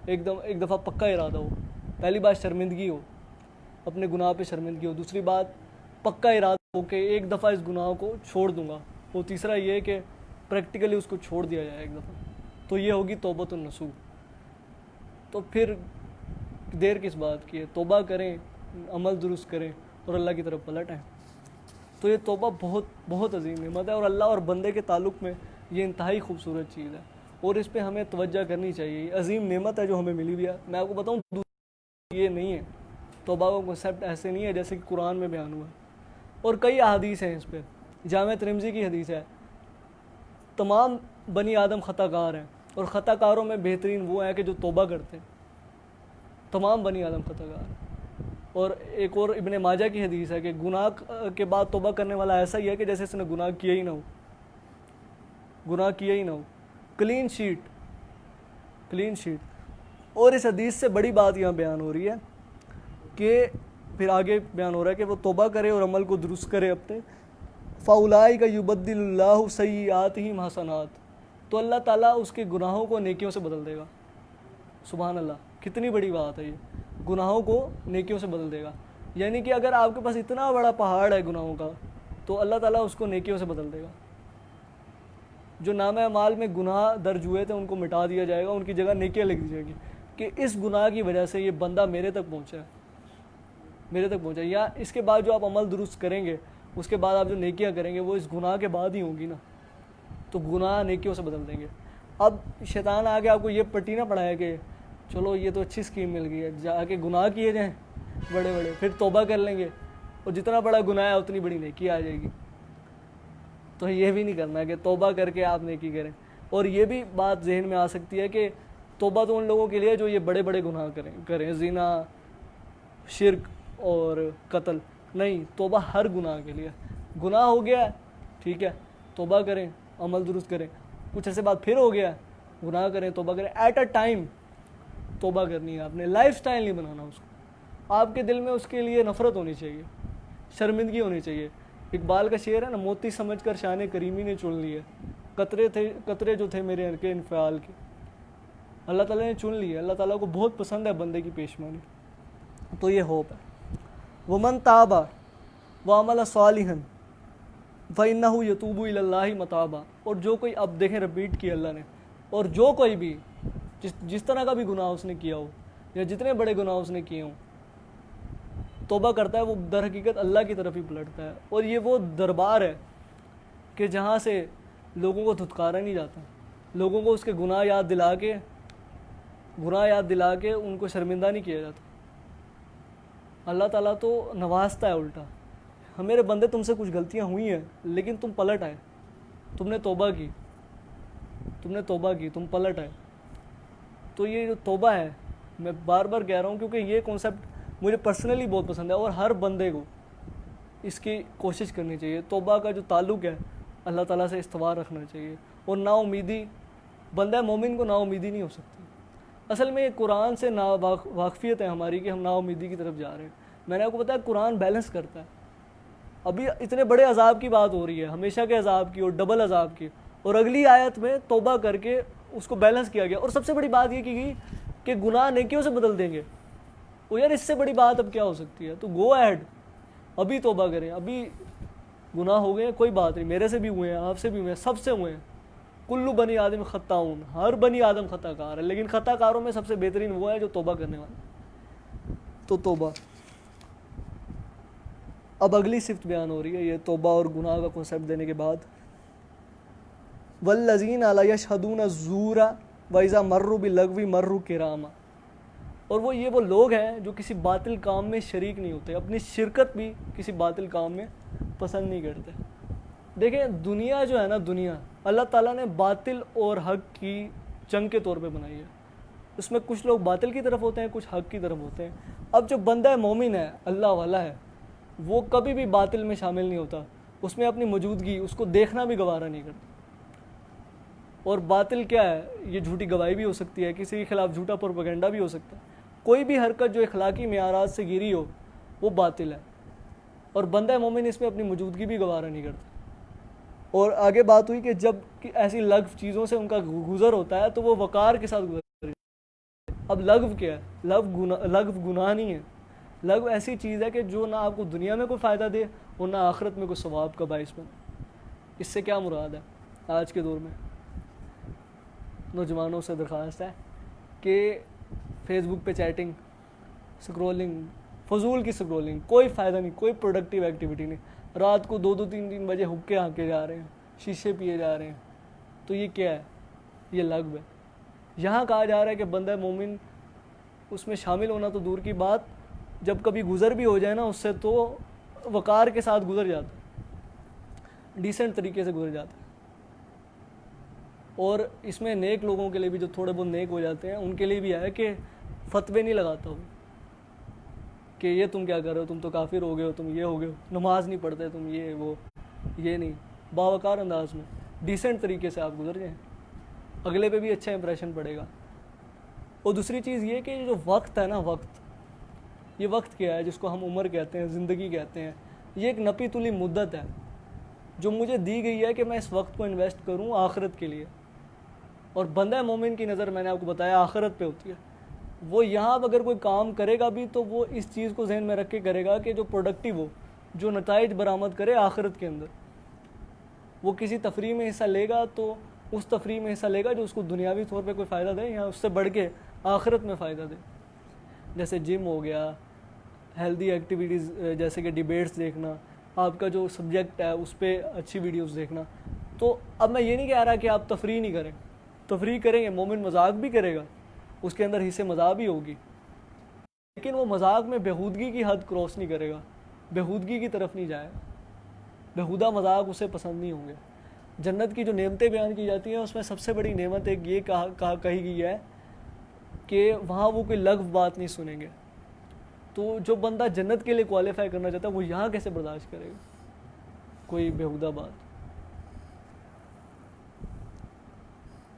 ایک دفعہ پکا ارادہ ہو. پہلی بات شرمندگی ہو, اپنے گناہ پہ شرمندگی ہو. دوسری بات پکا ارادہ ہو کہ ایک دفعہ اس گناہ کو چھوڑ دوں گا. اور تیسرا یہ کہ پریکٹیکلی اس کو چھوڑ دیا جائے ایک دفعہ. تو یہ ہوگی توبۃ النصوح. تو پھر دیر کس بات کی ہے, توبہ کریں, عمل درست کریں اور اللہ کی طرف پلٹ آئیں. تو یہ توبہ بہت بہت عظیم نعمت ہے, اور اللہ اور بندے کے تعلق میں یہ انتہائی خوبصورت چیز ہے, اور اس پہ ہمیں توجہ کرنی چاہیے. یہ عظیم نعمت ہے جو ہمیں ملی ہوئی ہے. میں آپ کو بتاؤں یہ نہیں ہے, توبہ کا کنسیپٹ ایسے نہیں ہے جیسے کہ قرآن میں بیان ہوا ہے, اور کئی احادیث ہیں اس پہ. جامع ترمذی کی حدیث ہے, تمام بنی آدم خطا کار ہیں, اور خطا کاروں میں بہترین وہ ہیں کہ جو توبہ کرتے ہیں. تمام بنی آدم خطا کار ہیں. اور ایک اور ابن ماجہ کی حدیث ہے کہ گناہ کے بعد توبہ کرنے والا ایسا ہی ہے کہ جیسے اس نے گناہ کیا ہی نہ ہو. Clean sheet. اور اس حدیث سے بڑی بات یہاں بیان ہو رہی ہے کہ پھر آگے بیان ہو رہا ہے کہ وہ توبہ کرے اور عمل کو درست کرے اپنے. فَأُولَٰئِکَ يُبَدِّلُ اللَّهُ سَیِّئَاتِہِمْ حَسَنَات, تو اللہ تعالیٰ اس کے گناہوں کو نیکیوں سے بدل دے گا. سبحان اللہ, کتنی بڑی بات ہے یہ, گناہوں کو نیکیوں سے بدل دے گا. یعنی کہ اگر آپ کے پاس اتنا بڑا پہاڑ ہے گناہوں کا, تو اللہ تعالیٰ اس کو نیکیوں سے بدل دے گا. جو نامہ اعمال میں گناہ درج ہوئے تھے ان کو مٹا دیا جائے گا, ان کی جگہ نیکیاں لکھ دی جائے گی کہ اس گناہ کی وجہ سے یہ بندہ میرے تک پہنچا ہے. یا اس کے بعد جو آپ عمل درست کریں گے, اس کے بعد آپ جو نیکیاں کریں گے وہ اس گناہ کے بعد ہی ہوں گی نا, تو گناہ نیکیوں سے بدل دیں گے. اب شیطان آگے آپ کو یہ پٹی نہ پڑھائے کہ چلو یہ تو اچھی اسکیم مل گئی ہے, جا کے گناہ کیے جائیں بڑے بڑے, پھر توبہ کر لیں گے, اور جتنا بڑا گناہ ہے اتنی بڑی نیکی آ جائے گی. تو یہ بھی نہیں کرنا ہے کہ توبہ کر کے آپ نیکی کریں. اور یہ بھی بات ذہن میں آ سکتی ہے کہ توبہ تو ان لوگوں کے لیے جو یہ بڑے بڑے گناہ کریں, زنا, شرک اور قتل. نہیں, توبہ ہر گناہ کے لیے. گناہ ہو گیا ٹھیک ہے, توبہ کریں, عمل درست کریں, کچھ عرصے بعد پھر ہو گیا, گناہ کریں, توبہ کریں, ایٹ اے ٹائم توبہ کرنی ہے آپ نے, لائف سٹائل نہیں بنانا اس کو. آپ کے دل میں اس کے لیے نفرت ہونی چاہیے, شرمندگی ہونی چاہیے. اقبال کا شعر ہے نا, موتی سمجھ کر شان کریمی نے چن لیے, قطرے جو تھے میرے کے انفعال کے, اللہ تعالیٰ نے چن لیے. اللہ تعالیٰ کو بہت پسند ہے بندے کی پیشمانی. تو یہ ہوپ ہے. ومن تاب وعمل صالحا فإنہ یتوب الی اللہ متابا. اور جو کوئی, اب دیکھیں رپیٹ کیا اللہ نے, اور جو کوئی بھی جس طرح کا بھی گناہ اس نے کیا ہو یا جتنے بڑے گناہ اس نے کیے ہوں, توبہ کرتا ہے, وہ در حقیقت اللہ کی طرف ہی پلٹتا ہے. اور یہ وہ دربار ہے کہ جہاں سے لوگوں کو دھتکارا نہیں جاتا, لوگوں کو اس کے گناہ یاد دلا کے ان کو شرمندہ نہیں کیا جاتا. اللہ تعالیٰ تو نوازتا ہے الٹا, میرے بندے تم سے کچھ غلطیاں ہوئی ہیں لیکن تم پلٹ آئے, تم نے توبہ کی, تم پلٹ آئے. تو یہ جو توبہ ہے, میں بار بار کہہ رہا ہوں کیونکہ یہ کانسیپٹ مجھے پرسنلی بہت پسند ہے, اور ہر بندے کو اس کی کوشش کرنی چاہیے. توبہ کا جو تعلق ہے اللہ تعالیٰ سے استوار رکھنا چاہیے. اور نا امیدی, بندہ مومن کو نا امیدی نہیں ہو سکتی. اصل میں یہ قرآن سے نا واقفیت ہے ہماری کہ ہم نا امیدی کی طرف جا رہے ہیں. میں نے آپ کو بتایا قرآن بیلنس کرتا ہے. ابھی اتنے بڑے عذاب کی بات ہو رہی ہے, ہمیشہ کے عذاب کی اور ڈبل عذاب کی, اور اگلی آیت میں توبہ کر کے اس کو بیلنس کیا گیا. اور سب سے بڑی بات یہ کی گئی کہ گناہ نیکیوں سے بدل دیں گے. وہ یار اس سے بڑی بات اب کیا ہو سکتی ہے؟ تو گو ایہڈ, ابھی توبہ کریں. ابھی گناہ ہو گئے, کوئی بات نہیں, میرے سے بھی ہوئے ہیں, آپ سے بھی ہوئے ہیں, سب سے ہوئے ہیں. کلو بنی آدم خطاؤن, ہر بنی آدم خطا کار ہے, لیکن خطا کاروں میں سب سے بہترین وہ ہے جو توبہ کرنے والا. تو توبہ. اب اگلی صفت بیان ہو رہی ہے یہ توبہ اور گناہ کا کنسیپٹ دینے کے بعد. والذین لا یشہدون الزور واذا مروا باللغو مروا کراما. اور وہ لوگ ہیں جو کسی باطل کام میں شریک نہیں ہوتے, اپنی شرکت بھی کسی باطل کام میں پسند نہیں کرتے. دیکھیں دنیا جو ہے نا, دنیا اللہ تعالیٰ نے باطل اور حق کی جنگ کے طور پہ بنائی ہے. اس میں کچھ لوگ باطل کی طرف ہوتے ہیں, کچھ حق کی طرف ہوتے ہیں. اب جو بندہ مومن ہے, اللہ والا ہے, وہ کبھی بھی باطل میں شامل نہیں ہوتا, اس میں اپنی موجودگی, اس کو دیکھنا بھی گوارا نہیں کرتا. اور باطل کیا ہے؟ یہ جھوٹی گواہی بھی ہو سکتی ہے, کسی کے خلاف جھوٹا پروپیگنڈا بھی ہو سکتا ہے. کوئی بھی حرکت جو اخلاقی معیارات سے گری ہو وہ باطل ہے, اور بندہ مومن اس میں اپنی موجودگی بھی گوارا نہیں کرتا. اور آگے بات ہوئی کہ جب ایسی لغو چیزوں سے ان کا گزر ہوتا ہے تو وہ وقار کے ساتھ گزر. اب لغو کیا ہے؟ لغو گناہ نہیں ہے. لغو ایسی چیز ہے کہ جو نہ آپ کو دنیا میں کوئی فائدہ دے اور نہ آخرت میں کوئی ثواب کا باعث بنے. اس سے کیا مراد ہے؟ آج کے دور میں نوجوانوں سے درخواست ہے کہ فیس بک پہ چیٹنگ, سکرولنگ, فضول کی سکرولنگ, کوئی فائدہ نہیں, کوئی پروڈکٹیو ایکٹیویٹی نہیں. رات کو 2-3 بجے حقے ہانکے جا رہے ہیں, شیشے پیے جا رہے ہیں. تو یہ کیا ہے؟ یہ لغو ہے. یہاں کہا جا رہا ہے کہ بندہ مومن اس میں شامل ہونا تو دور کی بات, جب کبھی گزر بھی ہو جائے نا اس سے تو وقار کے ساتھ گزر جاتا ہے, ڈیسنٹ طریقے سے گزر جاتا ہے. اور اس میں نیک لوگوں کے لیے بھی, جو تھوڑے بہت نیک ہو جاتے ہیں, ان کے لیے بھی ہے کہ فتوے نہیں لگاتا ہو کہ یہ تم کیا کر رہے ہو, تم تو کافر ہو گئے ہو, تم یہ ہو گئے ہو, نماز نہیں پڑھتے تم, یہ وہ, یہ نہیں. باوقار انداز میں ڈیسنٹ طریقے سے آپ گزر جائیں, اگلے پہ بھی اچھا امپریشن پڑے گا. اور دوسری چیز یہ کہ جو وقت ہے نا, یہ وقت کیا ہے جس کو ہم عمر کہتے ہیں, زندگی کہتے ہیں, یہ ایک نپی تلی مدت ہے جو مجھے دی گئی ہے کہ میں اس وقت کو انویسٹ کروں آخرت کے لیے. اور بندہ مومن کی نظر, میں نے آپ کو بتایا, آخرت پہ ہوتی ہے. وہ یہاں اگر کوئی کام کرے گا بھی تو وہ اس چیز کو ذہن میں رکھ کے کرے گا کہ جو پروڈکٹیو ہو, جو نتائج برآمد کرے آخرت کے اندر. وہ کسی تفریح میں حصہ لے گا تو اس تفریح میں حصہ لے گا جو اس کو دنیاوی طور پہ کوئی فائدہ دے, یا اس سے بڑھ کے آخرت میں فائدہ دے. جیسے جم ہو گیا, ہیلدی ایکٹیویٹیز جیسے کہ ڈیبیٹس دیکھنا, آپ کا جو سبجیکٹ ہے اس پہ اچھی ویڈیوز دیکھنا. تو اب میں یہ نہیں کہہ رہا کہ آپ تفریح نہیں کریں, تفریح کریں گے, مومن مذاق بھی کرے گا, اس کے اندر حصے مزاح بھی ہوگی, لیکن وہ مذاق میں بےہودگی کی حد کراس نہیں کرے گا, بےہودگی کی طرف نہیں جائے گا. بےہودہ مذاق اسے پسند نہیں ہوں گے. جنت کی جو نعمتیں بیان کی جاتی ہیں اس میں سب سے بڑی نعمت ایک یہ کہی گئی ہے کہ وہاں وہ کوئی لغو بات نہیں سنیں گے. تو جو بندہ جنت کے لیے کوالیفائی کرنا چاہتا ہے وہ یہاں کیسے برداشت کرے گا کوئی بےہودہ بات؟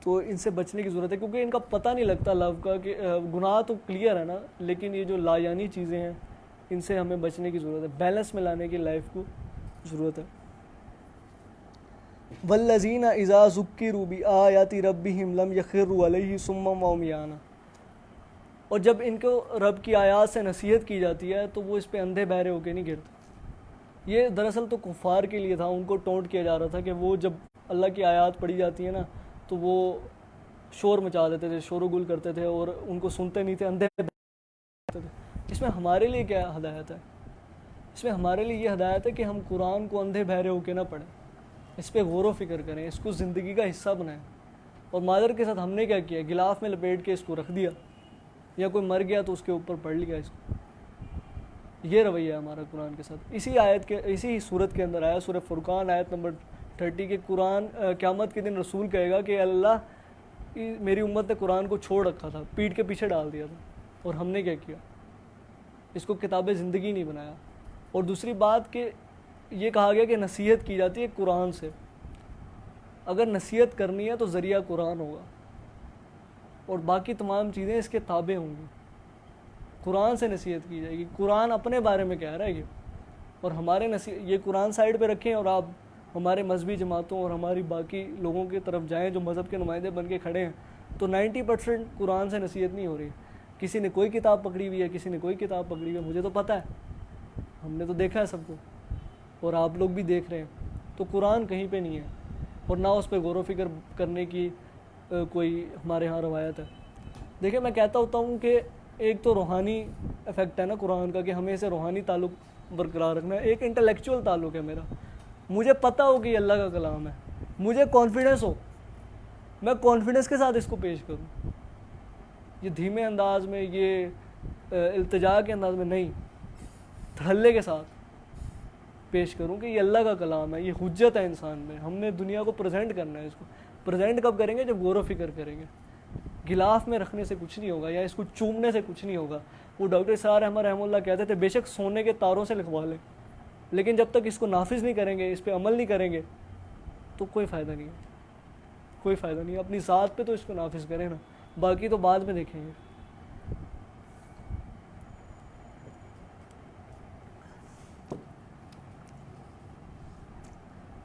تو ان سے بچنے کی ضرورت ہے، کیونکہ ان کا پتہ نہیں لگتا لو کا، کہ گناہ تو کلیئر ہے نا، لیکن یہ جو لایانی چیزیں ہیں ان سے ہمیں بچنے کی ضرورت ہے، بیلنس میں لانے کی لائف کو ضرورت ہے۔ والذین اذا ذکروا بآیات ربہم لم یخروا علیہ صما وعمیانا، اور جب ان کو رب کی آیات سے نصیحت کی جاتی ہے تو وہ اس پہ اندھے بہرے ہو کے نہیں گرتے۔ یہ دراصل تو کفار کے لیے تھا، ان کو ٹونٹ کیا جا رہا تھا کہ وہ جب اللہ کی آیات پڑھی جاتی ہیں نا تو وہ شور مچا دیتے تھے، شور و گل کرتے تھے اور ان کو سنتے نہیں تھے، اندھے بہرے تھے۔ اس میں ہمارے لیے کیا ہدایت ہے؟ اس میں ہمارے لیے یہ ہدایت ہے کہ ہم قرآن کو اندھے بہرے ہو کے نہ پڑھیں، اس پہ غور و فکر کریں، اس کو زندگی کا حصہ بنائیں۔ اور مادر کے ساتھ ہم نے کیا کیا؟ غلاف میں لپیٹ کے اس کو رکھ دیا، یا کوئی مر گیا تو اس کے اوپر پڑھ لیا اس کو۔ یہ رویہ ہے ہمارا قرآن کے ساتھ۔ اسی صورت کے اندر آیا سورہ فرقان آیت نمبر 30 کے قرآن قیامت کے دن رسول کہے گا کہ اللہ میری امت نے قرآن کو چھوڑ رکھا تھا، پیٹھ کے پیچھے ڈال دیا تھا، اور ہم نے کیا کیا؟ اس کو کتاب زندگی نہیں بنایا۔ اور دوسری بات کہ یہ کہا گیا کہ نصیحت کی جاتی ہے قرآن سے۔ اگر نصیحت کرنی ہے تو ذریعہ قرآن ہوگا، اور باقی تمام چیزیں اس کے تابع ہوں گی۔ قرآن سے نصیحت کی جائے گی، قرآن اپنے بارے میں کہہ رہا ہے یہ، اور ہمارے یہ قرآن سائڈ پہ رکھیں اور آپ ہمارے مذہبی جماعتوں اور ہماری باقی لوگوں کی طرف جائیں جو مذہب کے نمائندے بن کے کھڑے ہیں، تو 90% قرآن سے نصیحت نہیں ہو رہی۔ کسی نے کوئی کتاب پکڑی ہوئی ہے، کسی نے کوئی کتاب پکڑی ہوئی ہے، مجھے تو پتہ ہے، ہم نے تو دیکھا ہے سب کو، اور آپ لوگ بھی دیکھ رہے ہیں۔ تو قرآن کہیں پہ نہیں ہے، اور نہ اس پہ غور و فکر کرنے کی کوئی ہمارے ہاں روایت ہے۔ دیکھیں، میں کہتا ہوتا ہوں کہ ایک تو روحانی افیکٹ ہے نا قرآن کا، کہ ہمیں اسے روحانی تعلق برقرار رکھنا ہے۔ ایک انٹلیکچوئل تعلق ہے میرا، مجھے پتہ ہو کہ یہ اللہ کا کلام ہے، مجھے کانفیڈنس ہو، میں کانفیڈنس کے ساتھ اس کو پیش کروں، یہ دھیمے انداز میں، یہ التجا کے انداز میں نہیں، دھڑلے کے ساتھ پیش کروں کہ یہ اللہ کا کلام ہے، یہ حجت ہے انسان میں، ہم نے دنیا کو پریزنٹ کرنا ہے۔ اس کو پریزنٹ کب کریں گے؟ جب غور و فکر کریں گے۔ غلاف میں رکھنے سے کچھ نہیں ہوگا، یا اس کو چومنے سے کچھ نہیں ہوگا۔ وہ ڈاکٹر اسرار احمد رحمہ اللہ کہتے تھے بے شک سونے کے تاروں سے لکھوا لیں، لیکن جب تک اس کو نافذ نہیں کریں گے، اس پہ عمل نہیں کریں گے، تو کوئی فائدہ نہیں ہے، کوئی فائدہ نہیں ہے۔ اپنی ذات پہ تو اس کو نافذ کریں نا، باقی تو بعد میں دیکھیں گے۔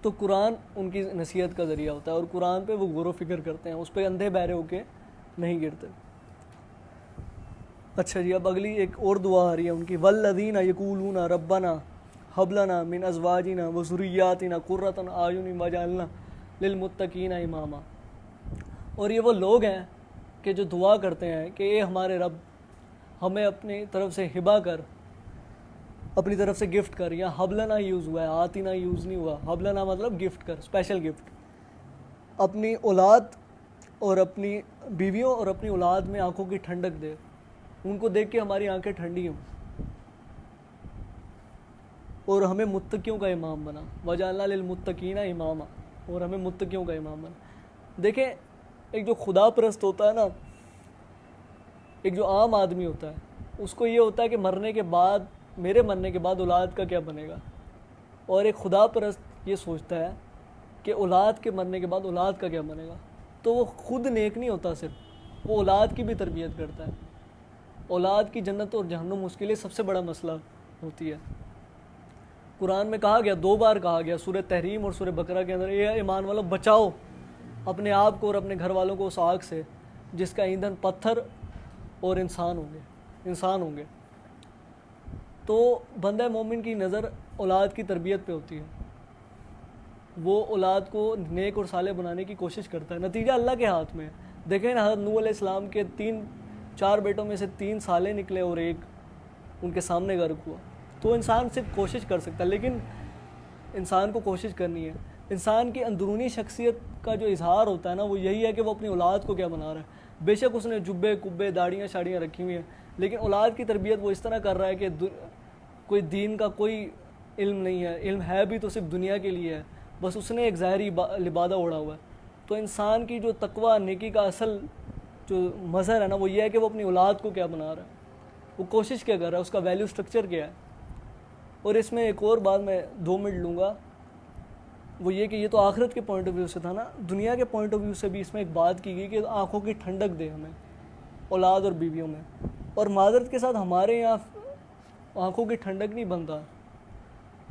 تو قرآن ان کی نصیحت کا ذریعہ ہوتا ہے، اور قرآن پہ وہ غور و فکر کرتے ہیں، اس پہ اندھے بہرے ہو کے نہیں گرتے۔ اچھا جی، اب اگلی ایک اور دعا آ رہی ہے ان کی، والذین یقولون ربنا ھب لنا من ازواجنا وذریاتنا قرۃ اعین واجعلنا للمتقین اماما۔ اور یہ وہ لوگ ہیں کہ جو دعا کرتے ہیں کہ اے ہمارے رب، ہمیں اپنی طرف سے ہبہ کر، اپنی طرف سے گفٹ کر۔ یا حبلنا یوز ہوا ہے، آتینا یوز نہیں ہوا، حبلنا مطلب گفٹ کر، اسپیشل گفٹ۔ اپنی اولاد اور اپنی بیویوں اور اپنی اولاد میں آنکھوں کی ٹھنڈک دے، ان کو دیکھ کے ہماری آنکھیں ٹھنڈی ہوں، اور ہمیں متقیوں کا امام بنا، وجعلنا للمتقین اماما، اور ہمیں متقیوں کا امام بنا۔ دیکھیں، ایک جو خدا پرست ہوتا ہے نا، ایک جو عام آدمی ہوتا ہے، اس کو یہ ہوتا ہے کہ مرنے کے بعد، میرے مرنے کے بعد اولاد کا کیا بنے گا، اور ایک خدا پرست یہ سوچتا ہے کہ اولاد کے مرنے کے بعد اولاد کا کیا بنے گا۔ تو وہ خود نیک نہیں ہوتا، صرف وہ اولاد کی بھی تربیت کرتا ہے۔ اولاد کی جنت اور جہنم اس کے لیے سب سے بڑا مسئلہ ہوتی ہے۔ قرآن میں کہا گیا، 2 بار کہا گیا، سورہ تحریم اور سورہ بقرہ کے اندر، اے ایمان والو بچاؤ اپنے آپ کو اور اپنے گھر والوں کو اس آگ سے جس کا ایندھن پتھر اور انسان ہوں گے۔ تو بندہ مومن کی نظر اولاد کی تربیت پہ ہوتی ہے، وہ اولاد کو نیک اور صالح بنانے کی کوشش کرتا ہے، نتیجہ اللہ کے ہاتھ میں ہے۔ دیکھیں نا، حضرت نوح علیہ السلام کے 4 بیٹوں میں سے 3 صالح نکلے اور 1 ان کے سامنے غرق ہوا۔ تو انسان صرف کوشش کر سکتا ہے، لیکن انسان کو کوشش کرنی ہے۔ انسان کی اندرونی شخصیت کا جو اظہار ہوتا ہے نا، وہ یہی ہے کہ وہ اپنی اولاد کو کیا بنا رہا ہے۔ بے شک اس نے جبے کبے داڑیاں شاڑیاں رکھی ہوئی ہیں، لیکن اولاد کی تربیت وہ اس طرح کر رہا ہے کہ کوئی دین کا کوئی علم نہیں ہے، علم ہے بھی تو صرف دنیا کے لیے ہے، بس اس نے ایک ظاہری لبادہ اوڑھا ہوا ہے۔ تو انسان کی جو تقویٰ نیکی کا اصل جو مظہر ہے نا، وہ یہ ہے کہ وہ اپنی اولاد کو کیا بنا رہا ہے، وہ کوشش کیا کر رہا ہے، اس کا ویلیو سٹرکچر کیا ہے۔ اور اس میں ایک اور بات میں 2 منٹ لوں گا وہ یہ کہ یہ تو آخرت کے پوائنٹ آف ویو سے تھا نا، دنیا کے پوائنٹ آف ویو سے بھی اس میں ایک بات کی گئی کہ آنکھوں کی ٹھنڈک دے ہمیں اولاد اور بیویوں میں. اور معذرت کے ساتھ ہمارے یہاں آنکھوں کی ٹھنڈک نہیں بنتا،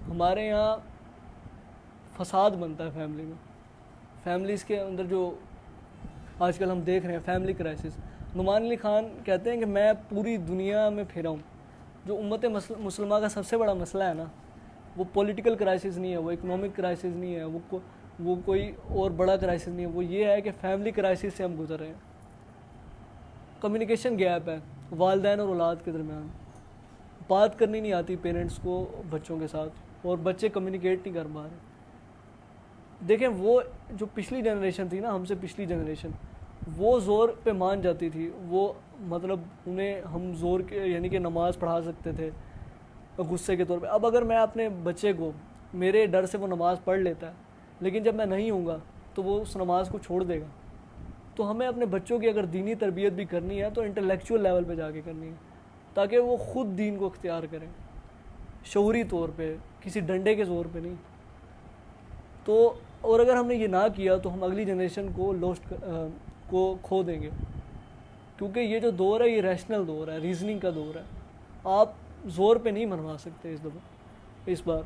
ہمارے یہاں فساد بنتا ہے فیملی میں. فیملیز کے اندر جو آج کل ہم دیکھ رہے ہیں فیملی کرائسس. نعمان علی خان کہتے ہیں کہ میں پوری دنیا میں پھرا ہوں، جو امت مسلمہ کا سب سے بڑا مسئلہ ہے نا، وہ پولیٹیکل کرائسس نہیں ہے، وہ اکنامک کرائسس نہیں ہے، وہ کوئی اور بڑا کرائسس نہیں ہے، وہ یہ ہے کہ فیملی کرائسس سے ہم گزر رہے ہیں. کمیونیکیشن گیپ ہے والدین اور اولاد کے درمیان، بات کرنی نہیں آتی پیرنٹس کو بچوں کے ساتھ، اور بچے کمیونیکیٹ نہیں کر پا رہے. دیکھیں وہ جو پچھلی جنریشن تھی نا، ہم سے پچھلی جنریشن، وہ زور پہ مان جاتی تھی، وہ مطلب انہیں ہم زور کے یعنی کہ نماز پڑھا سکتے تھے غصے کے طور پہ. اب اگر میں اپنے بچے کو، میرے ڈر سے وہ نماز پڑھ لیتا ہے، لیکن جب میں نہیں ہوں گا تو وہ اس نماز کو چھوڑ دے گا. تو ہمیں اپنے بچوں کی اگر دینی تربیت بھی کرنی ہے تو انٹلیکچوئل لیول پہ جا کے کرنی ہے، تاکہ وہ خود دین کو اختیار کریں شعوری طور پہ، کسی ڈنڈے کے زور پہ نہیں. تو اور اگر ہم نے یہ نہ کیا تو ہم اگلی جنریشن کو کھو دیں گے، کیونکہ یہ جو دور ہے یہ ریشنل دور ہے، ریزننگ کا دور ہے. آپ زور پہ نہیں منوا سکتے اس بار.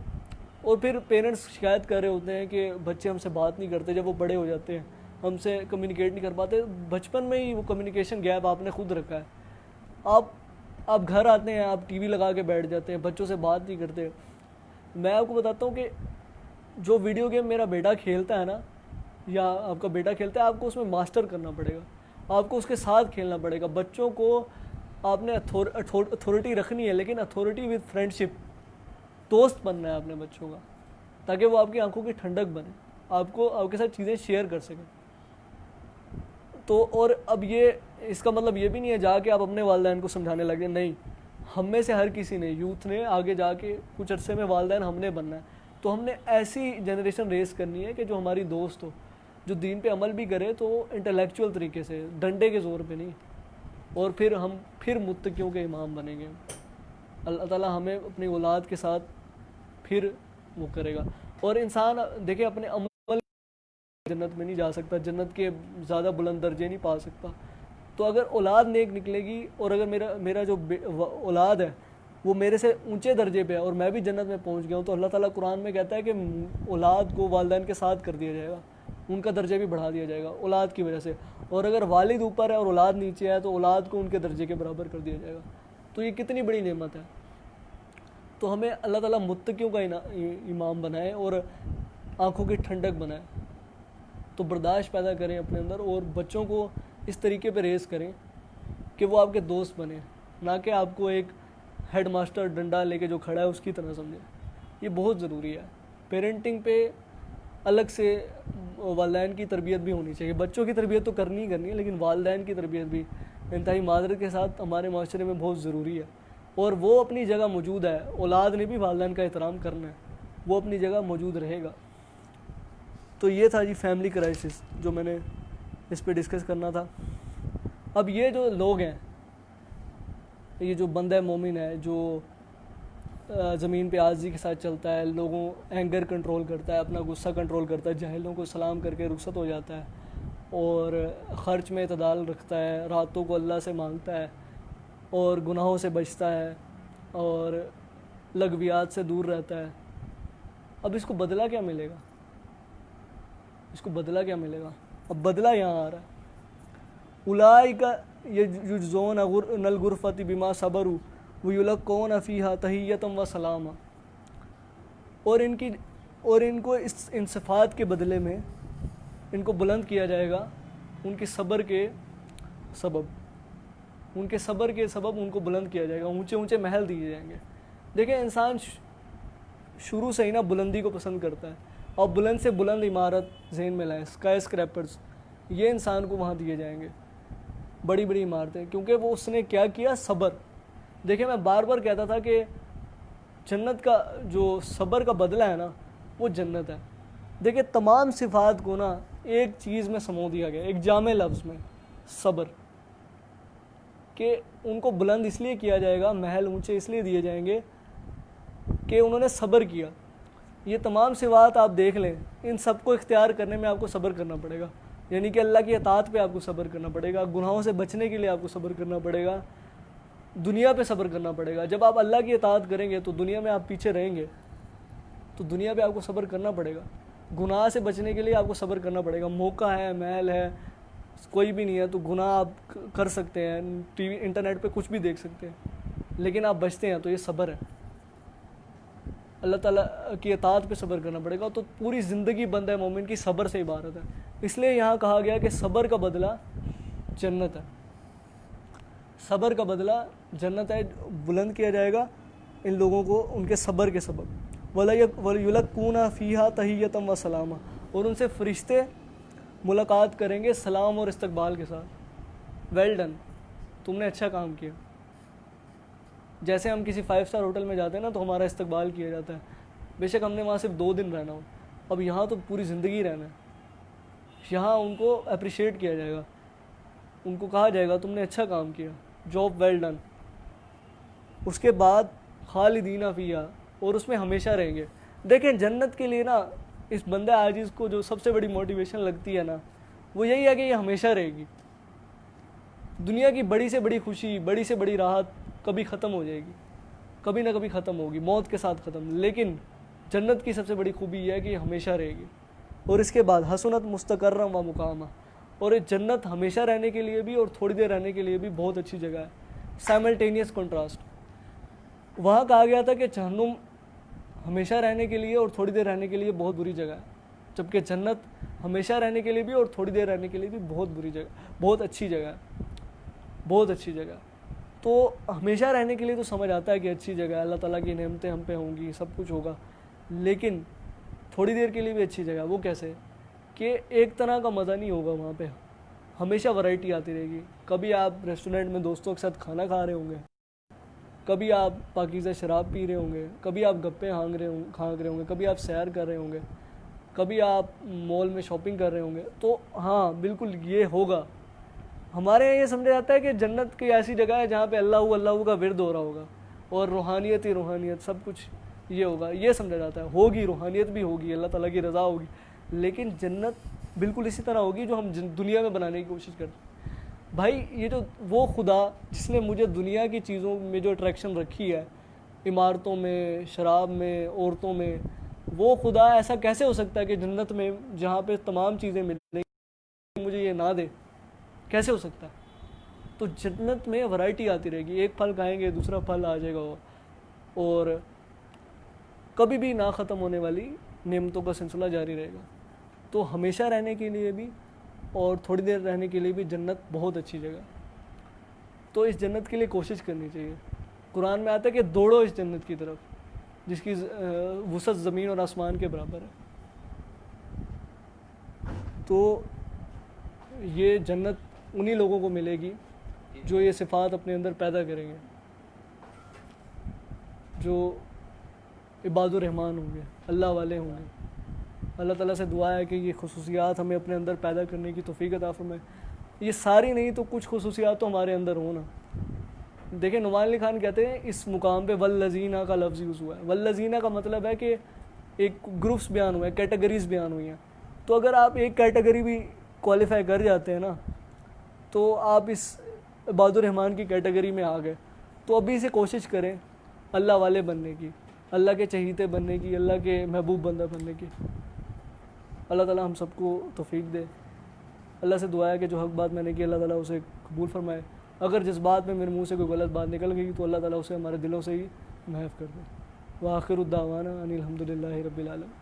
اور پھر پیرنٹس شکایت کر رہے ہوتے ہیں کہ بچے ہم سے بات نہیں کرتے، جب وہ بڑے ہو جاتے ہیں ہم سے کمیونیکیٹ نہیں کر پاتے. بچپن میں ہی وہ کمیونیکیشن گیپ آپ نے خود رکھا ہے. آپ گھر آتے ہیں، آپ ٹی وی لگا کے بیٹھ جاتے ہیں، بچوں سے بات نہیں کرتے. میں آپ کو بتاتا ہوں کہ جو ویڈیو گیم میرا بیٹا کھیلتا ہے نا، یا آپ کا بیٹا کھیلتا ہے، آپ کو اس میں ماسٹر کرنا پڑے گا، آپ کو اس کے ساتھ کھیلنا پڑے گا. بچوں کو آپ نے اتھارٹی رکھنی ہے، لیکن اتھارٹی وتھ فرینڈ شپ، دوست بننا ہے اپنے بچوں کا، تاکہ وہ آپ کی آنکھوں کی ٹھنڈک بنے، آپ کے ساتھ چیزیں شیئر کر سکیں. تو اور اب یہ اس کا مطلب یہ بھی نہیں ہے جا کے آپ اپنے والدین کو سمجھانے لگے، نہیں. ہم میں سے ہر کسی نے، یوتھ نے آگے جا کے کچھ عرصے میں والدین ہم نے بننا ہے. تو ہم نے ایسی جنریشن ریس کرنی ہے کہ جو ہماری دوست ہو، جو دین پہ عمل بھی کرے تو انٹلیکچوئل طریقے سے، ڈنڈے کے زور پہ نہیں. اور پھر ہم متقیوں کے امام بنیں گے. اللہ تعالیٰ ہمیں اپنی اولاد کے ساتھ پھر وہ کرے گا. اور انسان دیکھیں اپنے عمل جنت میں نہیں جا سکتا، جنت کے زیادہ بلند درجے نہیں پا سکتا. تو اگر اولاد نیک نکلے گی، اور اگر میرا جو اولاد ہے وہ میرے سے اونچے درجے پہ ہے اور میں بھی جنت میں پہنچ گیا ہوں، تو اللہ تعالیٰ قرآن میں کہتا ہے کہ اولاد کو والدین کے ساتھ کر دیا جائے گا، ان کا درجہ بھی بڑھا دیا جائے گا اولاد کی وجہ سے. اور اگر والد اوپر ہے اور اولاد نیچے ہے تو اولاد کو ان کے درجے کے برابر کر دیا جائے گا. تو یہ کتنی بڑی نعمت ہے. تو ہمیں اللہ تعالیٰ متقیوں کا امام بنائے اور آنکھوں کی ٹھنڈک بنائے. تو برداشت پیدا کریں اپنے اندر، اور بچوں کو اس طریقے پہ ریز کریں کہ وہ آپ کے دوست بنیں، نہ کہ آپ کو ایک ہیڈ ماسٹر ڈنڈا لے کے جو کھڑا ہے اس کی طرح سمجھیں. یہ بہت ضروری ہے. پیرنٹنگ پہ الگ سے والدین کی تربیت بھی ہونی چاہیے. بچوں کی تربیت تو کرنی ہے، لیکن والدین کی تربیت بھی انتہائی معذرت کے ساتھ ہمارے معاشرے میں بہت ضروری ہے. اور وہ اپنی جگہ موجود ہے، اولاد نے بھی والدین کا احترام کرنا ہے، وہ اپنی جگہ موجود رہے گا. تو یہ تھا جی فیملی کرائسس جو میں نے اس پہ ڈسکس کرنا تھا. اب یہ جو لوگ ہیں، یہ جو بندہ مومن ہے، جو زمین پہ عاجزی کے ساتھ چلتا ہے، لوگوں اینگر کنٹرول کرتا ہے، اپنا غصہ کنٹرول کرتا ہے، جاہلوں کو سلام کر کے رخصت ہو جاتا ہے، اور خرچ میں اعتدال رکھتا ہے، راتوں کو اللہ سے مانگتا ہے، اور گناہوں سے بچتا ہے، اور لغویات سے دور رہتا ہے. اب اس کو بدلہ کیا ملے گا؟ اب بدلہ یہاں آ رہا ہے. اولئک یجزون الغرفۃ بما صبروا ویلقون فیہا تحیۃ و سلاما. اور ان کو ان صفات کے بدلے میں ان کو بلند کیا جائے گا ان کے صبر کے سبب. ان کو بلند کیا جائے گا، اونچے اونچے محل دیے جائیں گے. دیکھیں انسان شروع سے ہی نا بلندی کو پسند کرتا ہے، اور بلند سے بلند عمارت ذہن میں لائیں، اسکائی اسکریپرز، یہ انسان کو وہاں دیے جائیں گے، بڑی بڑی عمارتیں. کیونکہ وہ اس نے کیا کیا؟ صبر. دیکھیں میں بار بار کہتا تھا کہ جنت کا جو صبر کا بدلہ ہے نا وہ جنت ہے. دیکھیں تمام صفات کو نا ایک چیز میں سمو دیا گیا، ایک جامع لفظ میں، صبر. کہ ان کو بلند اس لیے کیا جائے گا، محل اونچے اس لیے دیے جائیں گے کہ انہوں نے صبر کیا. یہ تمام صفات آپ دیکھ لیں، ان سب کو اختیار کرنے میں آپ کو صبر کرنا پڑے گا، یعنی کہ اللہ کی اطاعت پہ آپ کو صبر کرنا پڑے گا، گناہوں سے بچنے کے لیے آپ کو صبر کرنا پڑے گا، دنیا پہ صبر کرنا پڑے گا۔ جب آپ اللہ کی اطاعت کریں گے تو دنیا میں آپ پیچھے رہیں گے، تو دنیا پہ آپ کو صبر کرنا پڑے گا۔ گناہ سے بچنے کے لیے آپ کو صبر کرنا پڑے گا، موقع ہے، محل ہے، کوئی بھی نہیں ہے تو گناہ آپ کر سکتے ہیں، ٹی وی انٹرنیٹ پہ کچھ بھی دیکھ سکتے ہیں، لیکن آپ بچتے ہیں تو یہ صبر ہے۔ اللہ تعالیٰ کی اطاعت پہ صبر کرنا پڑے گا، تو پوری زندگی بندہ مومن کی صبر سے عبارت ہے۔ اس لیے یہاں کہا گیا کہ صبر کا بدلہ جنت ہے، صبر کا بدلہ جنت ہے، بلند کیا جائے گا ان لوگوں کو ان کے صبر کے سبب۔ وَلَيُلَقُّونَ فِيهَا تَحِيَّةً وَسَلَامًا، اور ان سے فرشتے ملاقات کریں گے سلام اور استقبال کے ساتھ، ویل ڈن، تم نے اچھا کام کیا۔ جیسے ہم کسی 5 اسٹار ہوٹل میں جاتے ہیں نا تو ہمارا استقبال کیا جاتا ہے، بے شک ہم نے وہاں صرف 2 دن رہنا ہو، اب یہاں تو پوری زندگی رہنا ہے، یہاں ان کو اپریشیٹ کیا جائے گا، ان کو کہا جائے گا تم نے اچھا کام کیا، جاب ویل ڈن۔ اس کے بعد خالدین فیہا، اور اس میں ہمیشہ رہیں گے۔ دیکھیں جنت کے لیے نا اس بندہ عاجز کو جو سب سے بڑی موٹیویشن لگتی ہے نا وہ یہی ہے کہ یہ ہمیشہ رہے گی۔ دنیا کی بڑی سے بڑی خوشی، بڑی سے بڑی راحت کبھی ختم ہو جائے گی، کبھی نہ کبھی ختم ہوگی، موت کے ساتھ ختم، لیکن جنت کی سب سے بڑی خوبی یہ ہے کہ یہ ہمیشہ رہے گی۔ اور اس کے بعد حسنت مستقرا و مقاما، اور یہ جنت ہمیشہ رہنے کے لیے بھی اور تھوڑی دیر رہنے کے لیے بھی بہت اچھی جگہ ہے، سائملٹینیس کنٹراسٹ۔ وہاں کہا گیا تھا کہ جہنم ہمیشہ رہنے کے لیے اور تھوڑی دیر رہنے کے لیے بہت بری جگہ ہے، جبکہ جنت ہمیشہ رہنے کے لیے بھی اور تھوڑی دیر رہنے کے لیے بھی بہت بری جگہ، بہت اچھی جگہ ہے، بہت اچھی جگہ۔ تو ہمیشہ رہنے کے لیے تو سمجھ آتا ہے کہ اچھی جگہ ہے، اللہ تعالیٰ کی نعمتیں ہم پہ ہوں گی، سب کچھ ہوگا، لیکن تھوڑی دیر کے لیے بھی اچھی جگہ، وہ کیسے کہ ایک طرح کا مزہ نہیں ہوگا وہاں پہ، ہمیشہ ورائٹی آتی رہے گی۔ کبھی آپ ریسٹورنٹ میں دوستوں کے ساتھ کھانا کھا رہے ہوں گے، کبھی آپ پاکیزہ شراب پی رہے ہوں گے، کبھی آپ گپے ہانک رہے ہوں گے، کبھی آپ سیر کر رہے ہوں گے، کبھی آپ مال میں شاپنگ کر رہے ہوں گے۔ تو ہاں بالکل یہ ہوگا۔ ہمارے یہاں یہ سمجھا جاتا ہے کہ جنت کی ایسی جگہ ہے جہاں پہ اللہ کا ورد ہو رہا ہوگا اور روحانیت ہی روحانیت، سب کچھ یہ ہوگا، یہ سمجھا جاتا ہے۔ ہوگی روحانیت بھی ہوگی، اللہ تعالیٰ کی رضا ہوگی، لیکن جنت بالکل اسی طرح ہوگی جو ہم دنیا میں بنانے کی کوشش کرتے ہیں۔ بھائی یہ جو وہ خدا جس نے مجھے دنیا کی چیزوں میں جو اٹریکشن رکھی ہے، عمارتوں میں، شراب میں، عورتوں میں، وہ خدا ایسا کیسے ہو سکتا ہے کہ جنت میں جہاں پہ تمام چیزیں ملیں گی مجھے یہ نہ دے؟ کیسے ہو سکتا ہے؟ تو جنت میں ورائٹی آتی رہے گی، ایک پھل کھائیں گے دوسرا پھل آ جائے گا، اور کبھی بھی نہ ختم ہونے والی نعمتوں کا سلسلہ جاری رہے گا۔ تو ہمیشہ رہنے کے لیے بھی اور تھوڑی دیر رہنے کے لیے بھی جنت بہت اچھی جگہ، تو اس جنت کے لیے کوشش کرنی چاہیے۔ قرآن میں آتا ہے کہ دوڑو اس جنت کی طرف جس کی وسعت زمین اور آسمان کے برابر ہے۔ تو یہ جنت انہی لوگوں کو ملے گی جو یہ صفات اپنے اندر پیدا کریں گے، جو عباد الرحمن ہوں گے، اللہ والے ہوں گے۔ اللہ تعالیٰ سے دعا ہے کہ یہ خصوصیات ہمیں اپنے اندر پیدا کرنے کی توفیق عطا فرمائے۔ یہ ساری نہیں تو کچھ خصوصیات تو ہمارے اندر ہوں نا۔ دیکھیں نعمان علی خان کہتے ہیں اس مقام پہ والذین کا لفظ یوز ہوا ہے۔ والذین کا مطلب ہے کہ ایک گروپس بیان ہوئے ہیں، کیٹیگریز بیان ہوئی ہیں، تو اگر آپ ایک کیٹیگری بھی کوالیفائی کر جاتے ہیں نا تو آپ اس عباد الرحمن کی کیٹیگری میں آ گئے۔ تو ابھی سے کوشش کریں اللہ والے بننے کی، اللہ کے چہیتے بننے کی، اللہ کے محبوب بندہ بننے کی۔ اللہ تعالیٰ ہم سب کو توفیق دے۔ اللہ سے دعا ہے کہ جو حق بات میں نے کی اللہ تعالیٰ اسے قبول فرمائے، اگر جس بات میں میرے منہ سے کوئی غلط بات نکل گئی تو اللہ تعالیٰ اسے ہمارے دلوں سے ہی محف کر دے۔ وآخر الدعوانا ان الحمد للہ رب العالمین۔